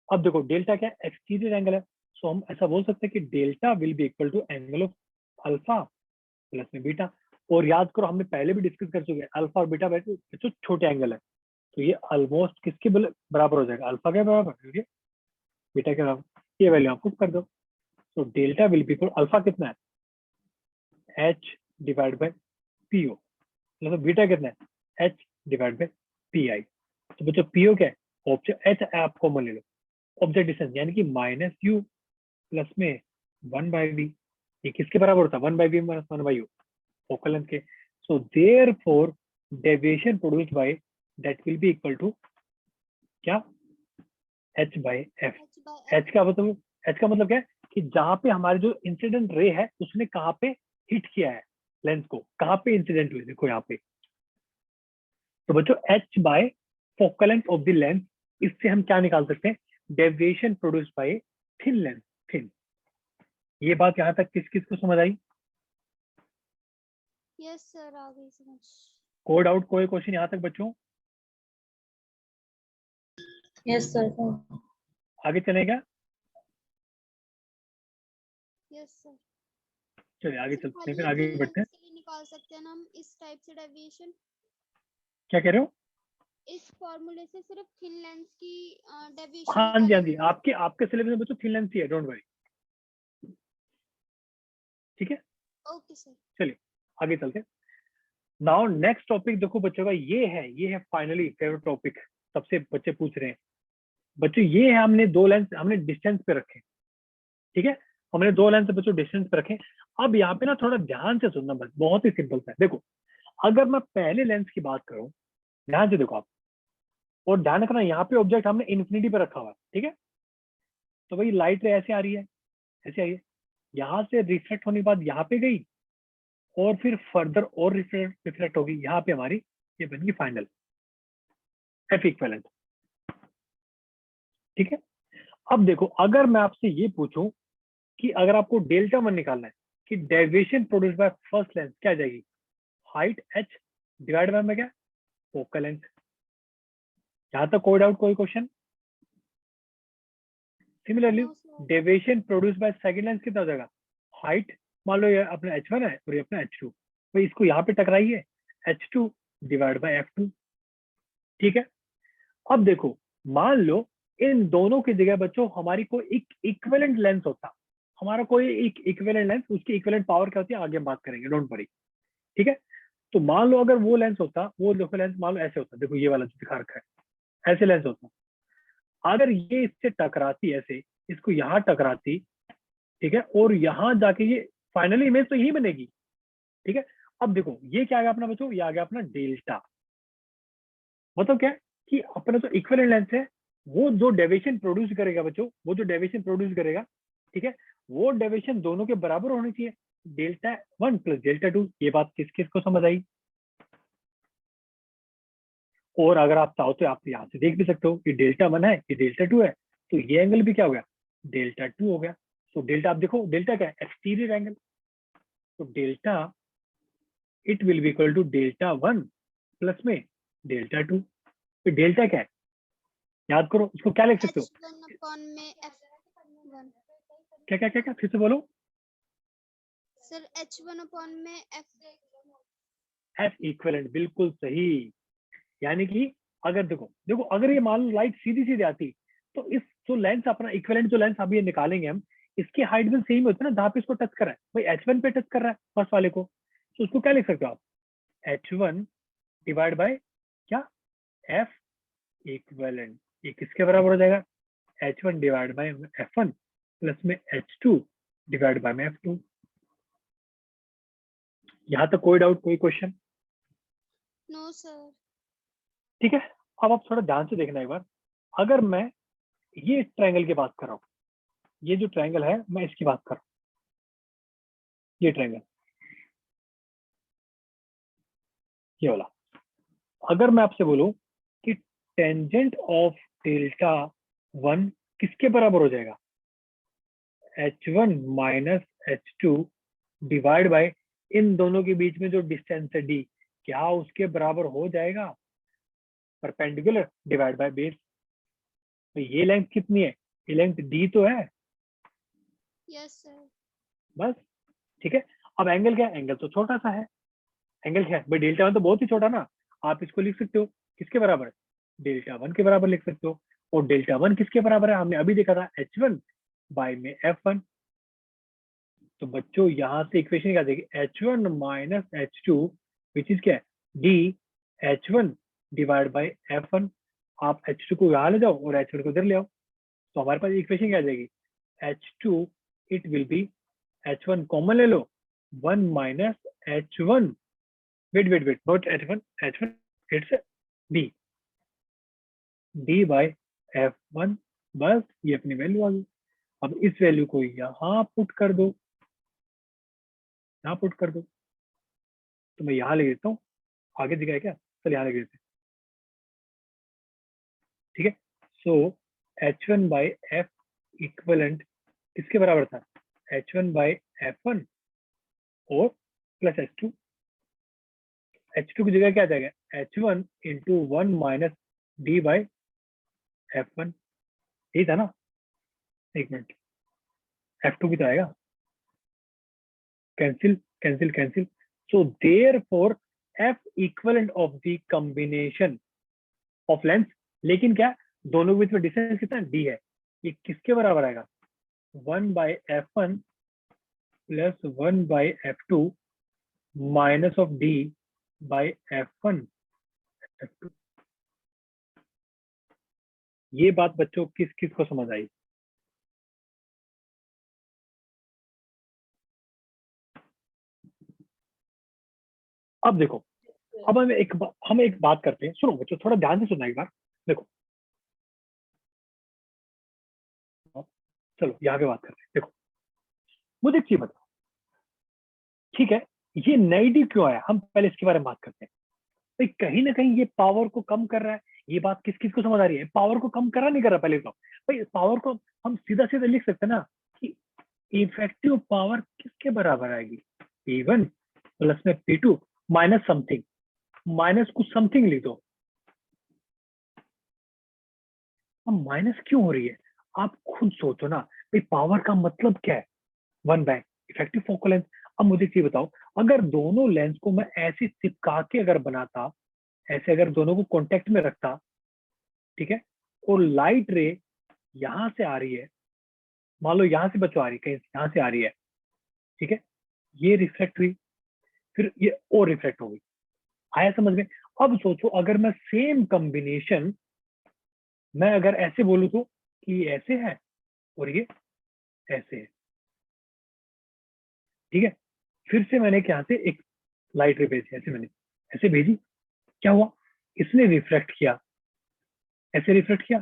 अब देखो डेल्टा क्या है, एक्सटीरियर एंगल है, सो हम ऐसा बोल सकते हैं कि delta will be equal to angle of alpha plus में बीटा। और याद करो हमने पहले भी डिस्कस कर चुके हैं, अल्फा और बीटा तो छोटे एंगल है, तो ये ऑलमोस्ट किसके बराबर हो जाएगा, अल्फा के बराबर, ठीक है, बीटा के बराबर। ये वैल्यू आप पुट कर दो, तो delta will be equal, alpha कितना है, h डिवाइड बाय पीओ, मतलब बीटा कितना है, h डिवाइड बाय पी आई। तो बच्चों पीओ क्या है, ऑब्जेक्ट h आप कॉमन ले लो, ऑब्जेक्ट डिस्टेंस यानी कि माइनस यू प्लस में 1/v, ये किसके बराबर होता है, 1/v minus 1/u, focal length के। So therefore deviation produced by that will be equal to क्या, h बाय f। h का मतलब क्या है कि जहां पे हमारी जो इंसिडेंट रे है उसने कहाँ पे हिट किया है लेंस को, कहाँ पे इंसिडेंट हुई, देखो यहाँ पे। तो बच्चों h bye focal length of the lens, इससे हम क्या निकाल सकते हैं, deviation produced by thin lens, thin. ये बात यहाँ तक किस किस को समझ आई, यस सर, आ गई समझ। कोई डाउट, कोई क्वेश्चन यहाँ तक बच्चों, यस सर। आगे चलेगा, यस सर। चलिए आगे सर चलते हैं, खाली फिर ये आगे थिन बढ़ते हैं। लेंस के लिए निकाल सकते हैं ना हम इस टाइप से डेविएशन, क्या कह रहे हो, इस फॉर्मूले से सिर्फ थिन लेंस की डेविएशन हाँ जी हाँ जी, निकालेंगे। आपके सिलेबस में बच्चों थिन लेंस ही है, डोंट वरी, ठीक है। Okay sir. चलिए आगे चलते हैं। नाउ नेक्स्ट टॉपिक देखो बच्चों का, ये है फाइनली फेवरेट टॉपिक, सबसे बच्चे पूछ रहे हैं। बच्चों ये है, हमने दो लेंस हमने डिस्टेंस पे रखे, ठीक है, हमने दो लेंस बच्चों डिस्टेंस पे रखे। अब यहाँ पे ना थोड़ा ध्यान से सुनना, बस बहुत ही सिंपल सा है। देखो अगर मैं पहले लेंस की बात करूं, ध्यान से देखो आप, और ध्यान रखना यहाँ पे ऑब्जेक्ट हमने इन्फिनिटी पे रखा हुआ है, ठीक है। तो भाई लाइट रे ऐसे आ रही है, ऐसे आई है, यहाँ से रिफ्लेक्ट होने के बाद यहाँ पे गई, और फिर फर्दर और रिफ्लेक्ट होगी, यहाँ पे हमारी ये बन गई फाइनल एफ इक्विवेलेंट, ठीक है। अब देखो अगर मैं आपसे ये पूछूं कि अगर आपको डेल्टा वन निकालना है कि deviation produce by first lens क्या आ जाएगी, हाइट h डिवाइड बाय में क्या, फोकल लेंथ। यहाँ तक कोई डाउट, कोई question. Similarly no sir. Deviation produce by second lens कितना हो जाएगा, हाइट, मान लो ये अपना h1 है और ये अपना h2, तो इसको यहाँ पे टकराइए, h2 डिवाइड बाय f2, ठीक है। अब देखो मान लो इन दोनों की जगह बच्चों हमारी कोई एक इक्विवेलेंट लेंस होता, हमारा कोई एक इक्विवेलेंट लेंस, उसकी इक्विवेलेंट पावर क्या होती है आगे हम बात करेंगे, डोंट वरी, ठीक है। तो मान लो अगर वो लेंस होता, वो देखो लेंस मान लो ऐसे होता, देखो ये वाला जो दिखा रखा है ऐसे लेंस होता, अगर ये इससे टकराती ऐसे, इसको यहाँ टकराती, ठीक है, और यहाँ जाके ये फाइनली इमेज तो यही बनेगी, ठीक है। अब देखो ये क्या आ गया अपना बच्चों, ये आ गया अपना डेल्टा, मतलब क्या है कि अपना जो इक्विवेलेंट लेंस है वो जो डेविएशन प्रोड्यूस करेगा बच्चों, वो जो डेविएशन प्रोड्यूस करेगा, ठीक है, वो डेविएशन दोनों के बराबर होनी चाहिए, delta one plus delta two. ये बात किस किस को समझ आई, और अगर आप चाहो तो आप यहाँ से देख भी सकते हो कि डेल्टा वन है, ये डेल्टा टू है, तो ये एंगल भी क्या हो गया, डेल्टा टू हो गया। तो डेल्टा आप देखो, डेल्टा क्या है, एक्सटीरियर एंगल, तो delta it will be equal to delta one plus में डेल्टा टू। तो डेल्टा क्या है, याद करो इसको क्या लिख सकते हो, h1 अपॉन में f1। क्या क्या क्या क्या फिर से बोलो, सर h1 अपॉन में एफ इक्विवेलेंट, बिल्कुल सही। यानी कि अगर देखो देखो अगर ये मान लो लाइट सीधी सीधी आती, तो इस जो लेंस अपना इक्विवेलेंट जो लेंस अभी ये निकालेंगे हम, इसकी हाइट भी सेम होती है ना, जहाँ पे इसको टच कर रहा है, भाई h1 पे टच कर रहा है फर्स्ट वाले को, तो उसको क्या लिख सकते हो आप, h1 डिवाइड बाय क्या, एफ इक्विवेलेंट। ये किसके बराबर हो जाएगा, h1 divide by f1 plus में h2 डिवाइड बाय में f2। यहाँ तक कोई डाउट, कोई क्वेश्चन, नो सर। ठीक है। अब आप थोड़ा ध्यान से देखना एक बार, अगर मैं ये ट्रायंगल की बात कर रहा हूँ, ये जो ट्रायंगल है मैं इसकी बात कर रहा हूँ, ये ट्रायंगल, ये वाला, अगर मैं आपसे बोलूं कि टेंजेंट ऑफ डेल्टा 1 किसके बराबर हो जाएगा, h1 minus h2 divide by इन दोनों के बीच में जो डिस्टेंस है d, क्या उसके बराबर हो जाएगा, परपेंडिकुलर डिवाइड बाय बेस। तो ये लेंथ कितनी है, ये लेंथ d तो है यस सर। बस, ठीक है। अब एंगल क्या है, एंगल तो छोटा सा है, एंगल क्या है भाई, डेल्टा वन तो बहुत ही छोटा ना, आप इसको लिख सकते हो किसके बराबर, डेल्टा वन के बराबर लिख सकते हो। और डेल्टा वन किसके बराबर है, हमने अभी देखा था h1 बाय में f1। तो बच्चों यहाँ से इक्वेशन क्या देगी, h1 minus h2 which is क्या है, d h1 divide by f1। आप h2 को यहाँ ले जाओ और h1 को इधर ले आओ, तो हमारे पास इक्वेशन क्या आ जाएगी, h2 it will B, h1 common ले लो, 1 minus h1, wait not h1 it's d by f1। बस ये अपनी वैल्यू आ गई। अब इस वैल्यू को यहाँ पुट कर दो, यहाँ पुट कर दो, तो मैं यहाँ लिख देता हूँ, आगे दिखाया क्या, चल यहाँ लिख देते हैं, ठीक है। सो h1 बाय f इक्वलेंट किसके बराबर था, h1 बाय f1 और प्लस h2, h2 की जगह क्या आ जाएगा, h1 into 1 minus d by f1, यही था ना, एक मिनट, f2 भी तो आएगा, cancel cancel cancel. So therefore f equivalent of the combination of length, लेकिन क्या दोनों के बीच में डिस्टेंस कितना d है, ये किसके बराबर आएगा, 1 by f1 plus 1 by f2 minus of d by f1 f2। ये बात बच्चों किस किस को समझ आई, अब देखो, अब हम एक बात करते हैं, सुनो बच्चों थोड़ा ध्यान से सुनना एक बार, देखो चलो यहाँ पे बात करते हैं। देखो मुझे एक चीज बताओ, ठीक है, ये नई डी क्यों आया, हम पहले इसके बारे में बात करते हैं। भाई कहीं ना कहीं ये पावर को कम कर रहा है, ये बात किस किस को समझ आ रही है, पावर को कम कर रहा नहीं कर रहा, पहले तो भाई पावर को हम सीधा सीधा लिख सकते हैं ना कि इफेक्टिव पावर किसके बराबर आएगी, P1 प्लस में P2 माइनस समथिंग, माइनस कुछ समथिंग लिख दो। अब माइनस क्यों हो रही है, आप खुद सोचो ना, भाई पावर का मतलब क्या है, 1 बाय इफेक्टिव फोकल लेंथ। अब मुझे एक चीज बताओ, अगर दोनों लेंस को मैं ऐसे चिपका के अगर बनाता, ऐसे अगर दोनों को कांटेक्ट में रखता, ठीक है, और लाइट रे यहाँ से आ रही है, मान लो यहाँ से बच्चों आ रही है, कहीं यहाँ से आ रही है, ठीक है, ये रिफ्लेक्ट हुई, फिर ये और रिफ्लेक्ट हो गई, आया समझ में। अब सोचो अगर मैं सेम कॉम्बिनेशन मैं अगर ऐसे बोलूँ तो कि ये ऐसे है और ये ऐसे है, ठीक है, फिर से मैंने यहाँ से एक लाइट रे भेजी, ऐसे मैंने ऐसे भेजी, क्या हुआ, इसने रिफ्लेक्ट किया, ऐसे रिफ्लेक्ट किया,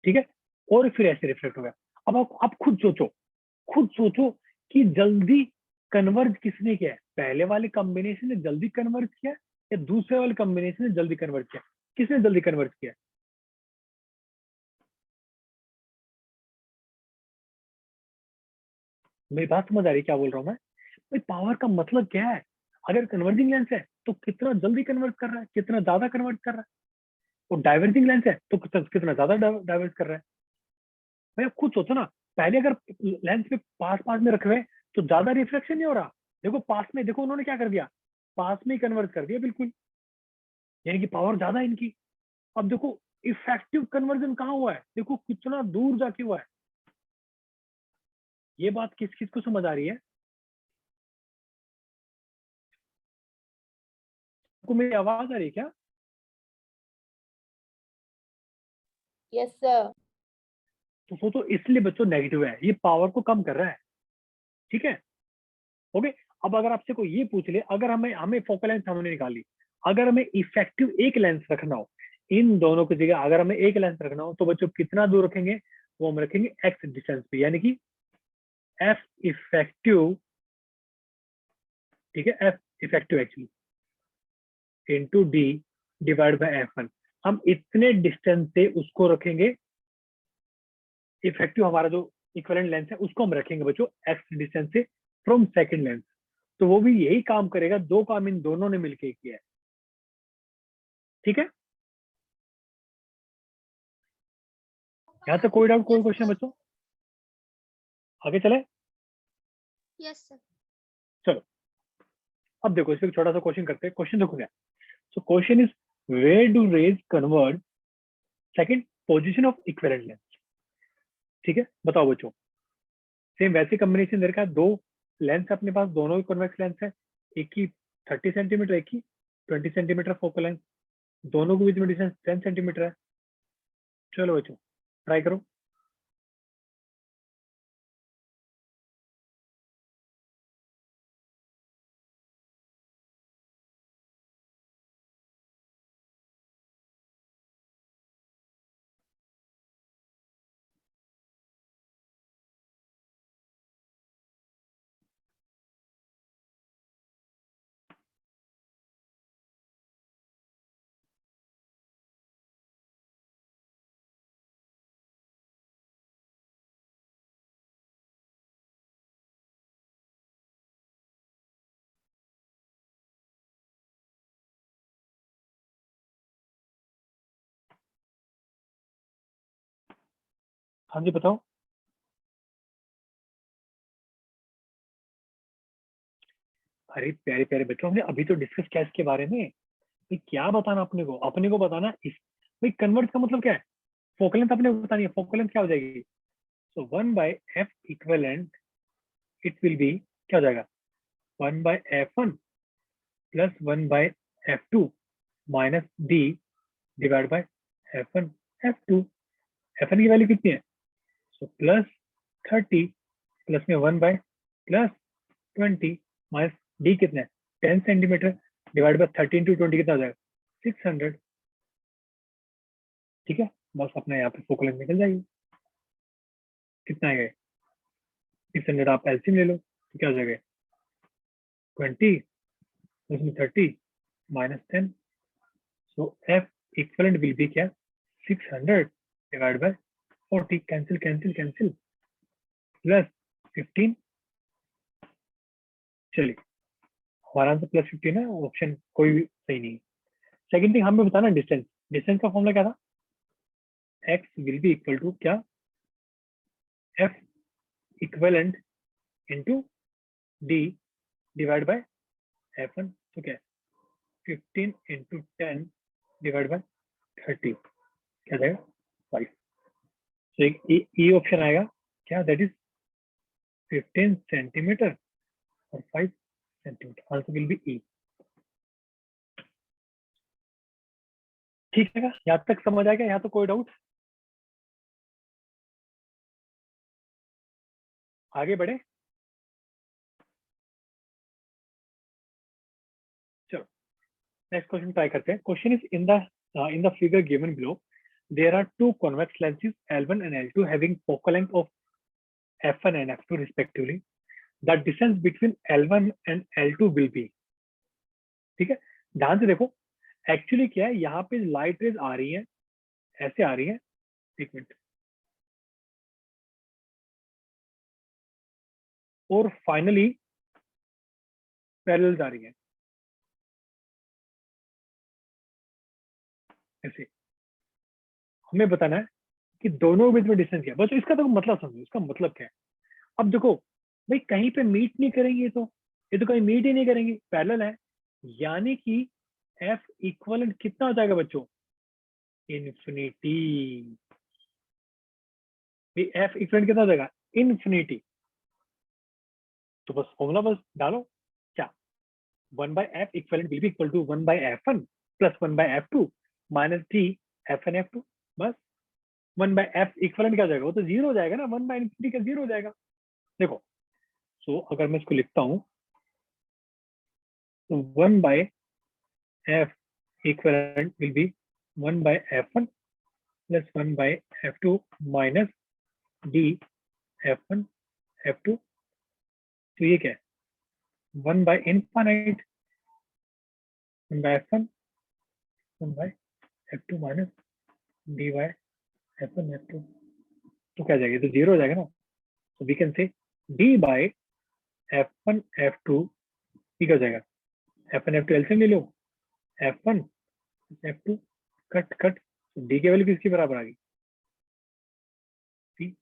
ठीक है, और फिर ऐसे रिफ्लेक्ट हो गया। अब आप खुद सोचो कि जल्दी कन्वर्ज किसने किया है, पहले वाले कॉम्बिनेशन ने जल्दी कन्वर्ज किया या दूसरे वाले कॉम्बिनेशन ने जल्दी कन्वर्ज किया, किसने जल्दी कन्वर्ज किया, मेरी बात समझ आ रही है क्या बोल रहा हूँ मैं, भाई पावर का मतलब क्या है, अगर कन्वर्जिंग लेंस है तो कितना जल्दी कन्वर्ट कर रहा है, कितना ज्यादा कन्वर्ट कर रहा है, और डाइवर्जिंग लेंस है तो कितना ज्यादा डाइवर्ट कर रहा है। भाई आप खुद सोचो ना, पहले अगर लेंस पे पास पास में रखे हुए तो ज्यादा रिफ्लेक्शन नहीं हो रहा, देखो पास में, देखो उन्होंने क्या कर दिया, पास में ही कन्वर्ट कर दिया बिल्कुल, यानी कि पावर ज्यादा है इनकी। अब देखो इफेक्टिव कन्वर्जन कहाँ हुआ है, देखो कितना दूर जाके हुआ है, ये बात किस किस को समझ आ रही है, आपको मेरी आवाज आ रही है क्या, Yes, sir. तो सोचो इसलिए बच्चों नेगेटिव है, ये पावर को कम कर रहा है, ठीक है, ओके। अब अगर आपसे कोई ये पूछ ले, अगर हमें हमें फोकल लेंथ हमने निकाली, अगर हमें इफेक्टिव एक लेंस रखना हो, इन दोनों की जगह अगर हमें एक लेंस रखना हो तो बच्चों कितना दूर रखेंगे, वो हम रखेंगे एक्स डिस्टेंस पे, यानी कि एफ इफेक्टिव, ठीक है, F effective actually into D divide by F1, हम इतने डिस्टेंस से उसको रखेंगे इफेक्टिव हमारा जो इक्विवेलेंट लेंथ है उसको हम रखेंगे बच्चों एक्स डिस्टेंस से फ्रॉम सेकंड लेंथ, तो वो भी यही काम करेगा, दो काम इन दोनों ने मिलकर किया है। ठीक है, यहाँ तक कोई डाउट, कोई क्वेश्चन बच्चों? आगे चले। Yes sir. चलो अब देखो इसमें छोटा सा क्वेश्चन करते हैं। क्वेश्चन देखो क्या, so question is where do rays convert second position of equivalent length. ठीक है, बताओ बच्चों, सेम वैसी कॉम्बिनेशन दे रखा है, दो लेंथ अपने पास, दोनों ही कॉन्वेक्स लेंथ है, एक की 30 सेंटीमीटर, एक की 20 सेंटीमीटर फोकल लेंथ, दोनों के बीच में डिस्टेंस 10 सेंटीमीटर है। चलो बच्चों ट्राई करो। हाँ जी बताओ। अरे प्यारे प्यारे बच्चों, हमने अभी तो डिस्कस किया इसके बारे में। भाई क्या बताना अपने को बताना इस, भाई कन्वर्ट का मतलब क्या है, फोकल लेंथ अपने को बतानी है। फोकल लेंथ क्या हो जाएगी, सो 1/f equivalent it will B, क्या हो जाएगा, 1/f1 plus 1/f2 minus d divide by f1 f2। f1 की वैल्यू कितनी है, सो प्लस 30 प्लस में 1 प्लस 20 माइनस d कितना है 10 सेंटीमीटर डिवाइड बाय 30 into 20 कितना हो जाएगा 600। ठीक है, बस अपना यहाँ पे फोकल लेंथ निकल जाएगी। कितना आएगा 600, आप एलसीएम ले लो तो क्या हो जाएगा 20 उसमें 30 minus 10, so f equivalent will be क्या 600 divide by 40, cancel cancel cancel, plus 15। चलिए हमारा आंसर प्लस 15 है, ऑप्शन कोई भी सही नहीं है। सेकंड थिंग हमें बताना डिस्टेंस, डिस्टेंस का फॉर्मूला क्या था, x will be equal to क्या, f equivalent into d divide by f1, तो क्या 15 into 10 डिवाइड बाय 30, क्या जाएगा 5। तो एक ई ऑप्शन आएगा क्या, दैट इज 15 सेंटीमीटर और 5 centimetre, answer will be E. ठीक है, यहाँ तक समझ आ गया, यहाँ तो कोई डाउट? आगे बढ़े। चलो नेक्स्ट क्वेश्चन ट्राई करते हैं। Question is in the figure given below there are two convex lenses L1 and L2 having focal length of f1 and f2 respectively. The distance between L1 and L2 will be, ठीक है, ध्यान से देखो actually क्या है, यहाँ पे light rays आ रही है, ऐसे आ रही है, एक मिनट, और फाइनली पैरेलल जा रही है ऐसे। हमें बताना है कि दोनों के बीच में डिस्टेंस क्या है। बच्चों इसका तो मतलब समझो, इसका मतलब क्या है। अब देखो भाई कहीं पे मीट नहीं करेंगे, तो ये तो कहीं मीट ही नहीं करेंगे, पैरेलल है, यानी कि एफ इक्वलेंट कितना हो जाएगा बच्चों, इन्फिनिटी। एफ इक्वलेंट कितना हो जाएगा, इन्फिनिटी। तो बस फॉर्मूला बस डालो क्या, 1/f equivalent will be equal to 1/f1 plus 1/f2 minus d f1 f2। बस 1/f इक्वलेंट क्या हो जाएगा, वो तो जीरो हो जाएगा ना, 1/infinity का जीरो हो जाएगा। देखो सो अगर मैं इसको लिखता हूँ तो 1/f equivalent will be 1/f1 plus 1/f2 minus d f1 f2। तो ये क्या है 1/infinite 1/f1 1/f2 minus d by f1 f2। तो क्या जाएगा, तो 0 हो जाएगा ना। तो we can say d by F1 F2 ठीक हो जाएगा। F1 F2 एलसीएम ले लो, F1 F2 cut cut, d की वैल्यू किसके बराबर आ गई, सी।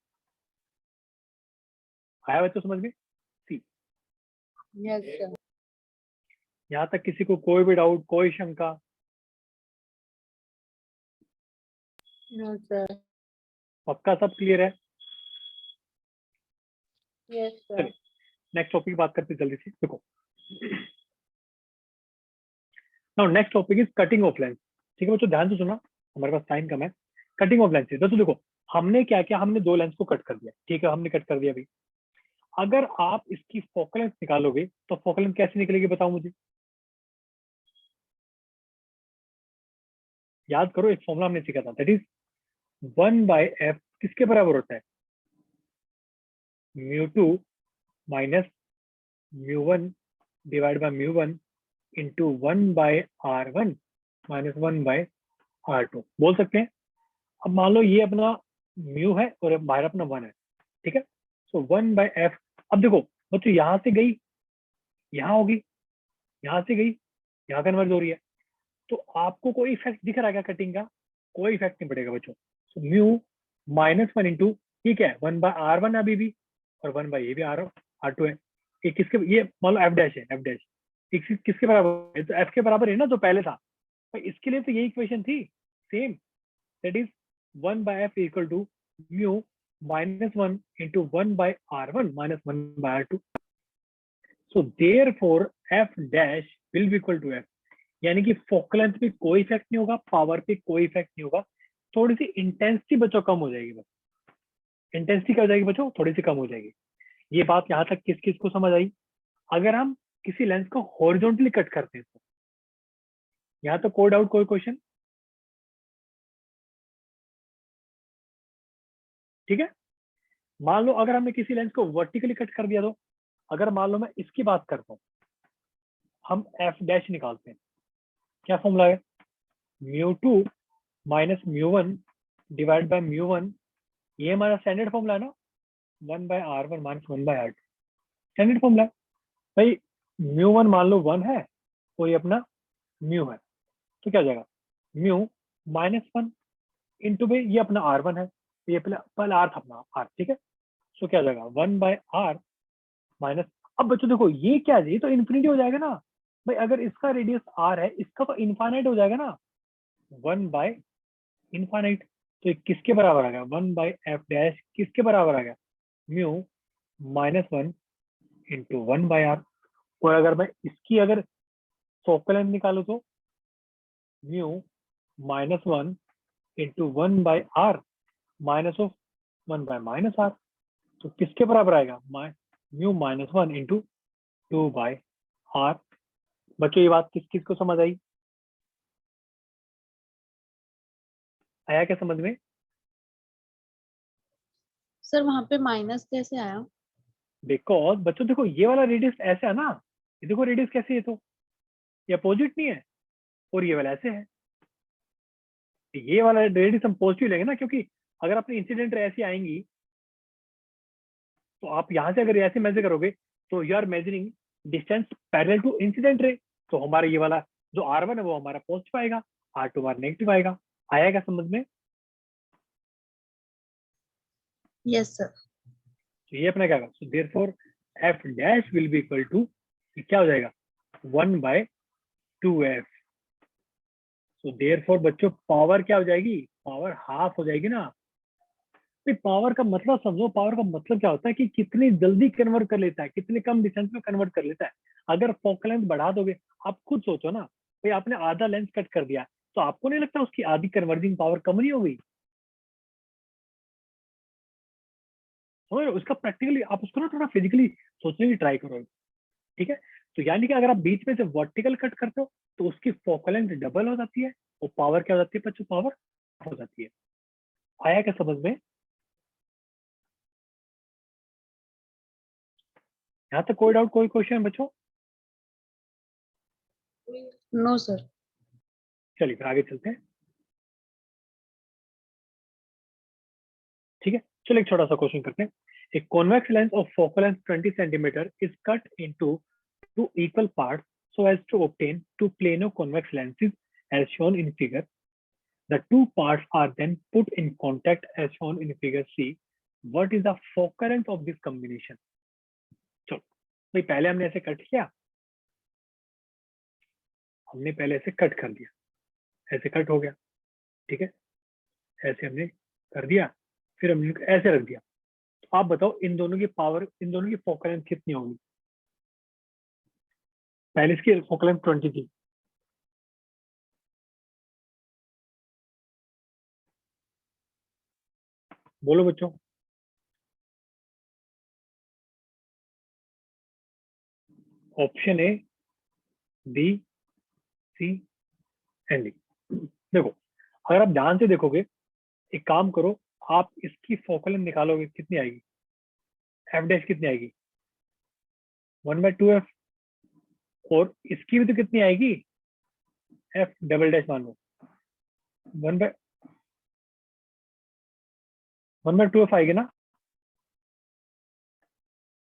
आया बच्चों समझ में, सी। Yes, sir. यहाँ तक किसी को कोई भी डाउट, कोई शंका? No, sir. पक्का सब क्लियर है? Yes, sir. चलिए नेक्स्ट टॉपिक बात करते जल्दी से। देखो now next topic is cutting of lens. ठीक है बच्चों, ध्यान से सुना, हमारे पास टाइम कम है। कटिंग ऑफ लेंस दोस्तों देखो, हमने क्या किया, हमने 2 लेंस को कट कर दिया। ठीक है, हमने कट कर दिया भाई। अगर आप इसकी फोकल लेंथ निकालोगे तो फोकल लेंथ कैसे निकलेगी बताओ मुझे। याद करो, एक फॉर्मूला हमने सीखा था, दैट इज 1/f किसके बराबर होता है, μ2 minus μ1 divide by μ1 into 1/r1 minus 1/r2 बोल सकते हैं। अब मान लो ये अपना म्यू है और बाहर अपना 1 है, ठीक है। सो 1/f, अब देखो बच्चों यहाँ से गई यहाँ होगी, यहाँ से गई यहाँ कन्वर्ज हो रही है, तो आपको कोई इफेक्ट दिख रहा है क्या कटिंग का? कोई इफेक्ट नहीं पड़ेगा बच्चों। सो म्यू -1 इंटू ठीक है 1/r1 अभी भी, और 1 ये भी r2 है। ये किसके, ये मान लो f डैश है, f डैश किसके बराबर है, तो f के बराबर है ना जो पहले था। तो इसके लिए तो यही इक्वेशन थी same, that is 1/f equal to mu -1 into 1/r1 minus 1/r2। So therefore f dash will be equal to f, यानी कि फोकल लेंथ पे कोई इफेक्ट नहीं होगा, पावर पे कोई इफेक्ट नहीं होगा, थोड़ी सी इंटेंसिटी बच्चों कम हो जाएगी। बस इंटेंसिटी क्या हो जाएगी बच्चों, थोड़ी सी कम हो जाएगी। ये बात यहाँ तक किस किस को समझ आई? अगर हम किसी लेंस को हॉरिजॉन्टली कट करते हैं तो यहाँ तो कोई डाउट, कोई क्वेश्चन? ठीक है। मान लो अगर हमने किसी लेंस को वर्टिकली कट कर दिया तो, अगर मान लो मैं इसकी बात करता हूँ, हम एफ डैश निकालते हैं, क्या फॉर्मूला है, μ2 माइनस μ1 डिवाइड बाय μ1, ये हमारा स्टैंडर्ड फॉर्मूला है ना, 1/r1 minus 1/r2 standard formula है भाई। μ1 मान लो 1 है और ये अपना म्यू है, तो क्या हो जाएगा म्यू -1 इंटू भाई ये अपना r1 है, ये पहले r था अपना r, ठीक है। सो क्या हो जाएगा 1/r माइनस, अब बच्चों देखो ये क्या है, ये तो इन्फिनिटी हो जाएगा ना भाई, अगर इसका रेडियस r है इसका तो इनफाइनाइट हो जाएगा ना, 1/इनफाइनाइट। तो ये किसके बराबर आ गया, 1/f डैश किसके बराबर आ गया, म्यू -1 इंटू 1/r। और अगर मैं इसकी अगर फोकल लेंथ निकालू तो mu -1 into 1/r minus of 1/-r, तो किसके बराबर आएगा, म्यू -1 इंटू 2/r। बच्चों ये बात किस किस को समझ आई? आया क्या समझ में? सर वहाँ पे माइनस कैसे आया? बिकॉज बच्चों देखो ये वाला रेडियस ऐसा है ना, ये देखो रेडियस कैसे है, तो ये अपोजिट नहीं है, और ये वाला ऐसे है। ये वाला रेडियस हम पॉजिटिव लेंगे ना, क्योंकि अगर अपनी इंसिडेंट रे ऐसी आएंगी तो आप यहाँ से अगर ऐसे मेजर करोगे तो you are measuring distance parallel to incident ray, तो हमारा ये वाला जो r1 है वो हमारा पॉजिटिव आएगा, r2 हमारा नेगेटिव आएगा। आया क्या समझ में? Yes sir. तो ये अपना क्या होगा, so therefore f dash will be equal to क्या हो जाएगा 1/2f। सो देयरफॉर बच्चों पावर क्या हो जाएगी, पावर हाफ हो जाएगी ना। पावर का मतलब समझो, पावर का मतलब क्या होता है कि कितनी जल्दी कन्वर्ट कर लेता है, कितने कम डिस्टेंस में कन्वर्ट कर लेता है। अगर फोकल लेंथ बढ़ा दोगे, आप खुद सोचो ना भाई, आपने आधा लेंस कट कर दिया तो आपको नहीं लगता उसकी आधी कन्वर्जिंग पावर कम नहीं हो गई? समझ रहे हो? उसका प्रैक्टिकली आप उसको ना थोड़ा फिजिकली सोचने की ट्राई करो, ठीक है। तो यानी कि अगर आप बीच में से वर्टिकल कट करते हो तो उसकी फोकल लेंथ डबल हो जाती है और पावर क्या हो जाती है बच्चों, पावर हो जाती है। आया क्या समझ में? यहाँ तक कोई डाउट, कोई क्वेश्चन बच्चों? No sir. चलिए फिर आगे चलते हैं, ठीक है। चलो एक छोटा सा क्वेश्चन करते हैं. A convex lens of focal length 20 centimeter is cut into two equal parts so as to obtain two plano convex lenses as shown in figure. The two parts are then put in contact as shown in figure C. What is the focal length of this combination? चलो भाई पहले हमने ऐसे cut किया, हमने पहले ऐसे cut कर दिया, ऐसे कट हो गया, ठीक है, ऐसे हमने कर दिया, फिर हमने ऐसे रख दिया. तो आप बताओ इन दोनों की पावर, इन दोनों की फोकल लेंथ कितनी होगी? पहले इसकी फोकल लेंथ 20 थी, बोलो बच्चों. Option A, B, C and D. देखो अगर आप ध्यान से देखोगे, एक काम करो, आप इसकी फोकल लेंथ निकालोगे कितनी आएगी? एफ डैश कितनी आएगी? 1/2f. और इसकी भी तो कितनी आएगी? एफ डबल डैश मान लो 1/2f आएगी ना,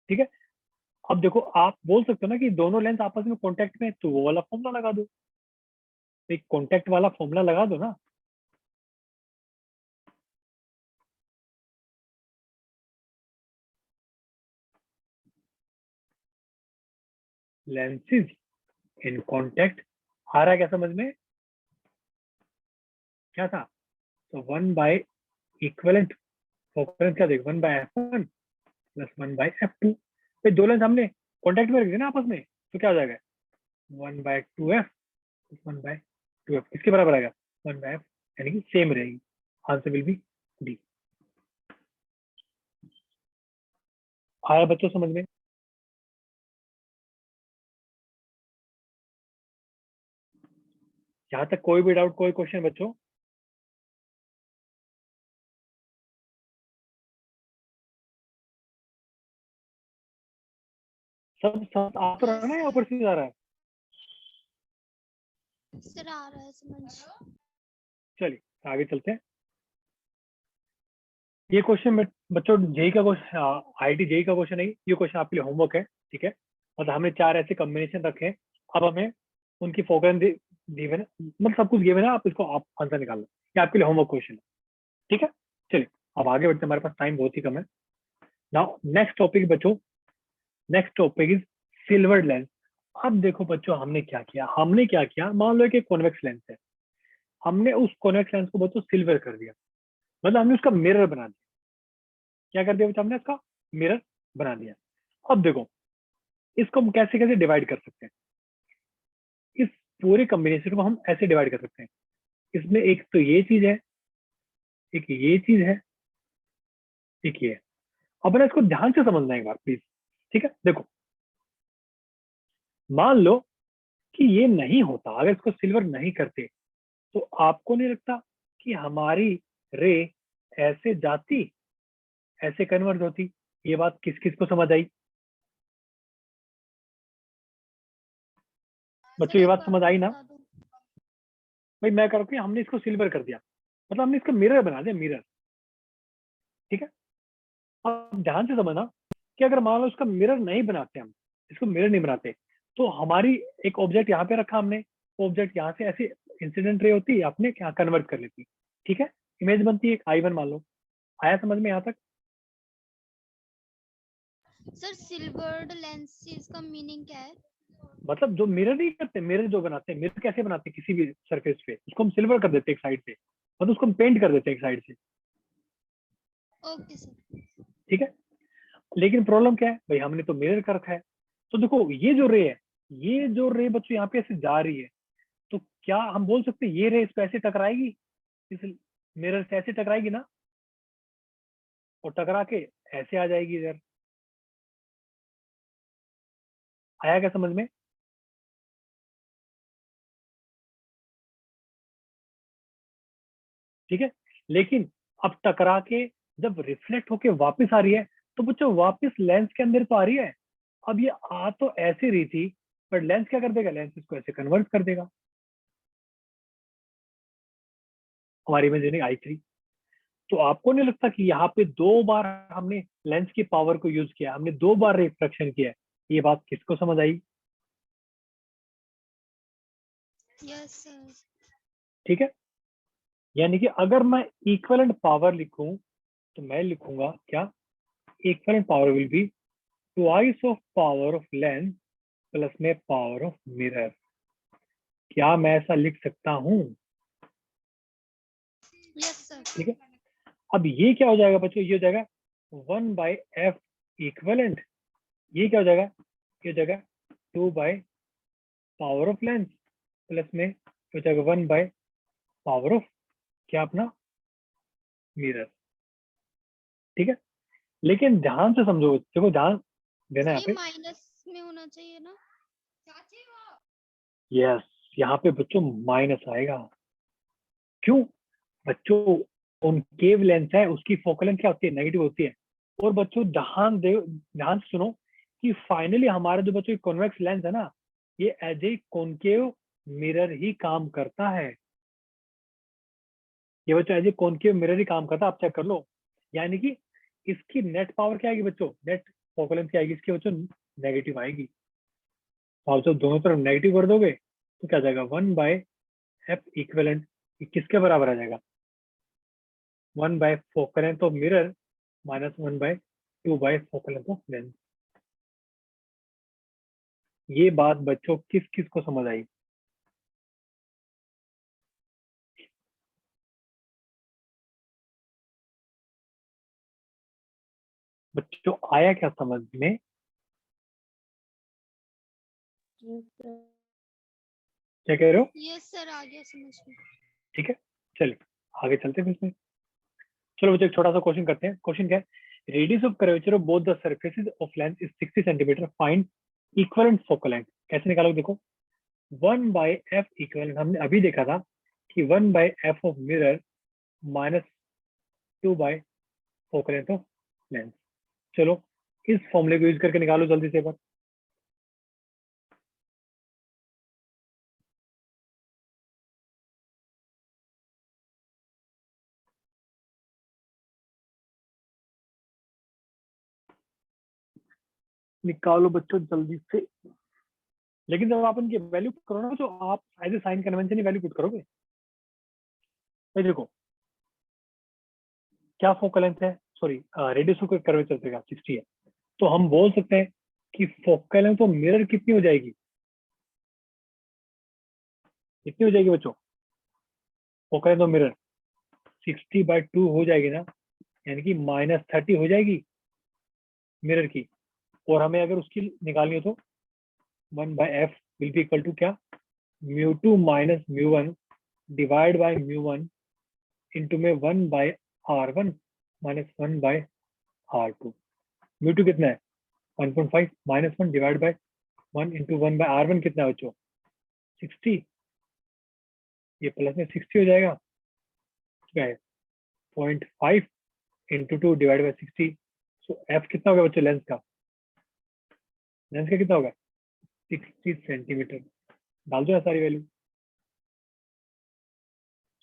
ठीक है. अब देखो आप बोल सकते हो ना कि दोनों लेंस आपस में कांटेक्ट में, तो वो वाला फॉर्मूला लगा दो, एक कांटेक्ट वाला फॉर्मूला लगा दो ना. lenses in contact आ रहा है क्या समझ में? क्या था? तो 1/इक्वलेंट फोकल क्या देख, 1/f1 प्लस 1/f2. फिर दो लेंस हमने कांटेक्ट में रख दिया ना आपस में, तो क्या हो जाएगा? 1/2f प्लस 1/2f किसके बराबर आएगा? 1/f, यानी कि सेम रहेगी. Answer will B D. आया बच्चों समझ में? यहाँ तक कोई भी डाउट, कोई क्वेश्चन बच्चों? सब सब आ तो रहा है ना, या ऊपर से आ रहा है? सर आ रहा है समझ. चलिए आगे चलते हैं. ये क्वेश्चन बच्चों जेई का क्वेश्चन, आईटी जेई का क्वेश्चन है. ये क्वेश्चन आपके लिए होमवर्क है, ठीक है. मतलब हमने 4 ऐसे कॉम्बिनेशन रखे हैं, अब हमें उनकी फोकल दी है ना, मतलब सब कुछ गिवन है, आप इसको आप आंसर निकाल लो. ये आपके लिए होमवर्क क्वेश्चन है, ठीक है. चलिए अब आगे बढ़ते हैं, हमारे पास टाइम बहुत ही कम है. नाउ नेक्स्ट टॉपिक बच्चों, next topic is silver lens. अब देखो बच्चों हमने क्या किया, मान लो कि कॉन्वेक्स लेंस है, हमने उस कॉन्वेक्स लेंस को बच्चों सिल्वर कर दिया, मतलब हमने उसका मिरर बना दिया. क्या कर दिया बच्चों? हमने इसका मिरर बना दिया. अब देखो इसको हम कैसे कैसे डिवाइड कर सकते हैं. इस पूरे कॉम्बिनेशन को हम ऐसे डिवाइड कर सकते हैं. इसमें एक तो ये चीज है, एक ये चीज है, एक ये है. अब ना इसको ध्यान से समझना एक बार प्लीज, ठीक है. देखो मान लो कि ये नहीं होता, अगर इसको सिल्वर नहीं करते, तो आपको नहीं लगता कि हमारी रे ऐसे जाती, ऐसे कन्वर्ट होती? ये बात किस किस को समझ आई बच्चों? ये बात समझ आई ना? भाई मैं कर रहा हूँ, हमने इसको सिल्वर कर दिया, मतलब हमने इसका मिरर बना दिया, मिरर, ठीक है. अब ध्यान से समझना कि अगर मान लो इसका मिरर नहीं बनाते, हम इसको मिरर नहीं बनाते, तो हमारी एक ऑब्जेक्ट यहाँ पे रखा हमने, ऑब्जेक्ट यहाँ से ऐसे इंसिडेंट रे होती है, अपने क्या कन्वर्ट कर लेती, ठीक है. इमेज बनती है एक I1 मान लो. आया समझ में यहाँ तक? सर सिल्वर्ड लेंसेज का मीनिंग क्या है? मतलब जो मिरर नहीं करते, मिरर जो बनाते हैं, मिरर कैसे बनाते हैं? किसी भी सरफेस पे उसको हम सिल्वर कर देते हैं एक साइड से, मतलब उसको हम पेंट कर देते हैं एक साइड से, ओके सर. ठीक है. लेकिन प्रॉब्लम क्या है भाई, हमने तो मिरर कर रखा है. तो देखो ये जो रे है, ये जो रे बच्चों यहाँ पे ऐसे जा रही है, तो क्या हम बोल सकते हैं ये रे इसको ऐसे टकराएगी, इस मिरर से ऐसे टकराएगी ना, और टकरा के ऐसे आ जाएगी इधर. आया क्या समझ में? ठीक है. लेकिन अब टकरा के जब रिफ्लेक्ट होके वापस आ रही है, तो बच्चों वापस लेंस के अंदर तो आ रही है. अब ये आ तो ऐसे रही थी, पर लेंस क्या कर देगा? लेंस इसको ऐसे कन्वर्ट कर देगा. हमारी इमेजिंग I3. तो आपको नहीं लगता कि यहाँ पे 2 बार हमने लेंस की पावर को यूज किया, हमने 2 बार रिफ्रैक्शन किया है? ये बात किसको समझ आई? Yes sir. ठीक है, यानी कि अगर मैं इक्विवेलेंट पावर लिखूं तो मैं लिखूंगा क्या? Equivalent power will be twice of power of lens plus में पावर ऑफ मिरर। क्या मैं ऐसा लिख सकता हूं? Yes sir. ठीक है, अब ये क्या हो जाएगा बच्चों? ये हो जाएगा 1/f इक्विवेलेंट। ये क्या हो जाएगा? ये हो जाएगा 2 पावर ऑफ लेंस प्लस में हो जाएगा 1 पावर ऑफ क्या अपना मिरर। ठीक है, लेकिन ध्यान से समझो, देखो ध्यान देना यहाँ ये पे। माइनस में होना चाहिए ना? यस, यहाँ पे बच्चों माइनस आएगा। क्यों? बच्चों कॉनकेव लेंस है, उसकी फोकल लेंथ क्या होती है? नेगेटिव होती है। और बच्चों ध्यान से सुनो कि फाइनली हमारा जो बच्चों कॉन्वेक्स लेंस है ना, ये एज ए कॉनकेव मिरर ही काम करता है। ये बच्चों एज ए कॉनकेव मिरर ही काम करता है, आप चेक कर लो। यानी कि इसकी नेट पावर क्या आएगी बच्चों? नेट फोकल लेंथ क्या आएगी इसकी बच्चों? नेगेटिव आएगी। तो आप जब दोनों तरफ नेगेटिव कर दोगे तो क्या आ जाएगा? 1/f इक्विवेलेंट किसके बराबर आ जाएगा? 1 focal length of mirror minus 1/2 focal length of lens. ये बात बच्चों किस किस को समझ आई? बच्चों आया क्या समझ में? Yes, sir. क्या कह रहे हो? यस सर, आ गया समझ में। ठीक है, चलिए आगे चलते हैं इसमें। चलो बच्चों एक छोटा सा क्वेश्चन करते हैं। क्वेश्चन क्या है? Radius of curvature of both the surfaces of lens is 60 centimetre, find equivalent focal length. कैसे निकालोगे? देखो 1/f इक्विवेलेंट हमने अभी देखा था कि 1/f of mirror minus 2 focal length of lens. चलो इस फॉर्मूले को यूज करके निकालो जल्दी से एक बार। निकालो बच्चों जल्दी से। लेकिन जब आप इनकी वैल्यू करो ना तो आप एज ए साइन कन्वेंशन ही वैल्यू पुट करोगे। ये देखो क्या फोकल लेंथ है, सॉरी रेडियस ऑफ कर्वेचर का 60 है, तो हम बोल सकते हैं कि फोकल लेंथ तो मिरर कितनी हो जाएगी? कितनी हो जाएगी बच्चों? फोकल लेंथ तो मिरर 60/2 हो जाएगी ना, यानी कि -30 हो जाएगी मिरर की। और हमें अगर उसकी निकालनी हो तो 1/f will be equal to क्या? μ2 माइनस μ1 डिवाइड बाय μ1 इंटू में 1/r1 माइनस 1/r2। μ2 कितना है? 1.5 minus 1 divide by 1 into 1/r1 कितना है बच्चों? 60। ये प्लस में 60 हो जाएगा, क्या है? 0.5 into 2 divide by 60। So F कितना होगा बच्चों लेंस का? लेंस का कितना होगा? 60 सेंटीमीटर। डाल दो ना सारी value.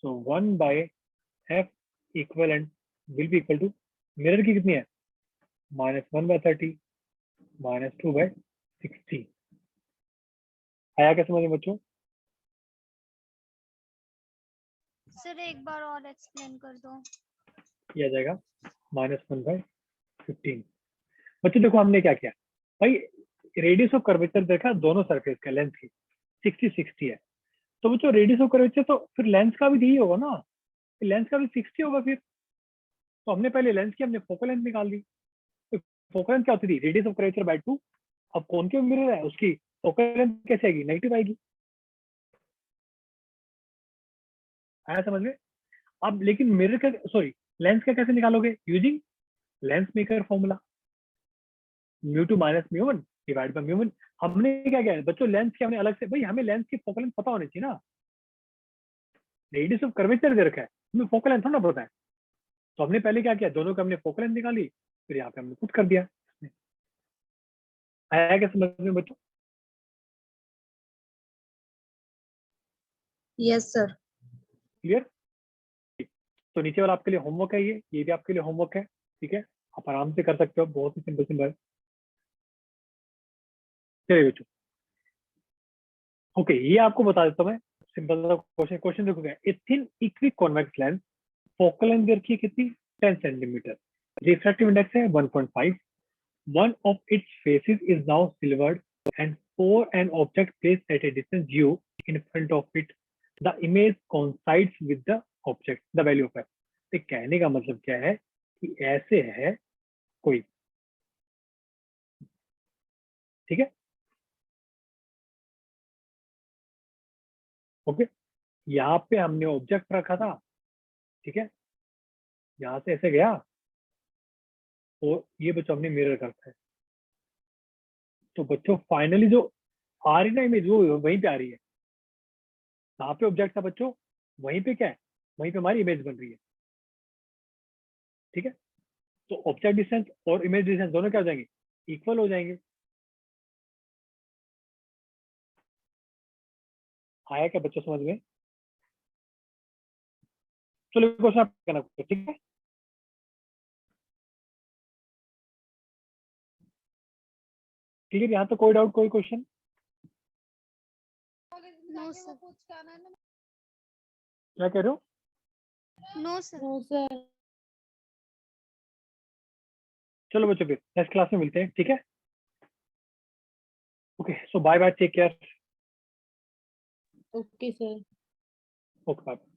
So 1/f equivalent will be equal to, mirror की कितनी है? -1/30 माइनस 2/60। आया क्या समझ में बच्चों? सर एक बार और एक्सप्लेन कर दो। ये आ जाएगा -1/15। बच्चों देखो हमने क्या किया भाई, रेडियस ऑफ कर्वेचर देखा दोनों सरफेस का, लेंस की 60 है। तो बच्चों रेडियस ऑफ कर्वेचर तो फिर लेंस का भी यही होगा ना, लेंस का भी 60 होगा फिर। तो हमने पहले लेंस की हमने फोकल लेंथ निकाल दी। तो फोकल लेंथ क्या होती थी? Radius of curvature by 2। अब कॉनकेव मिरर है, उसकी फोकल लेंथ कैसे आएगी? नेगेटिव आएगी। आया समझ में? अब लेकिन मिरर का, सॉरी लेंस का कैसे निकालोगे? Using lens maker formula, μ2 minus μ1 divide by μ1। हमने क्या किया बच्चों? लेंस की हमने अलग से, भाई हमें लेंस की फोकल लेंथ पता होनी चाहिए ना। रेडियस ऑफ कर्वेचर दे रखा है, हमें फोकल लेंथ थोड़ा पता है। तो हमने पहले क्या किया? दोनों का हमने फोकल लेंथ निकाली, फिर यहाँ पे हमने पुट कर दिया। आया क्या समझ में बच्चों? Yes, sir. क्लियर? तो नीचे वाला आपके लिए होमवर्क है, ये भी आपके लिए होमवर्क है, ठीक है, आप आराम से कर सकते हो, बहुत ही सिंपल सिंपल। चलिए बच्चों, ओके, ये आपको बता देता हूँ मैं, सिंपल क्वेश्चन देखो क्या, a thin equi convex lens, focal length रखी है कितनी, 10 सेंटीमीटर, रिफ्रैक्टिव इंडेक्स है 1.5, one of its faces is now silvered, and for an object placed at a distance u in front of it, the image coincides with the object, the value of it. तो कहने का मतलब क्या है कि ऐसे है कोई, ठीक है, ओके, यहाँ पे हमने ऑब्जेक्ट रखा था, ठीक है, यहाँ से ऐसे गया और ये बच्चों हमने मिरर करता है, तो बच्चों फाइनली जो आ रही ना इमेज वो वहीं पे आ रही है, यहाँ पे ऑब्जेक्ट था बच्चों, वहीं पे क्या है, वहीं पे हमारी इमेज बन रही है, ठीक है, तो ऑब्जेक्ट डिस्टेंस और इमेज डिस्टेंस दोनों क्या हो जाएंगे, इक्वल हो जाएंगे। आया क्या बच्चों समझ में? चलो क्वेश्चन आप करना, ठीक है, क्लियर, यहाँ तो कोई डाउट, कोई क्वेश्चन? नो सर, क्या कह रहे हो? No sir. No sir. चलो बच्चों फिर नेक्स्ट क्लास में मिलते हैं, ठीक है, okay, so bye bye, take care, okay sir. Okay bye.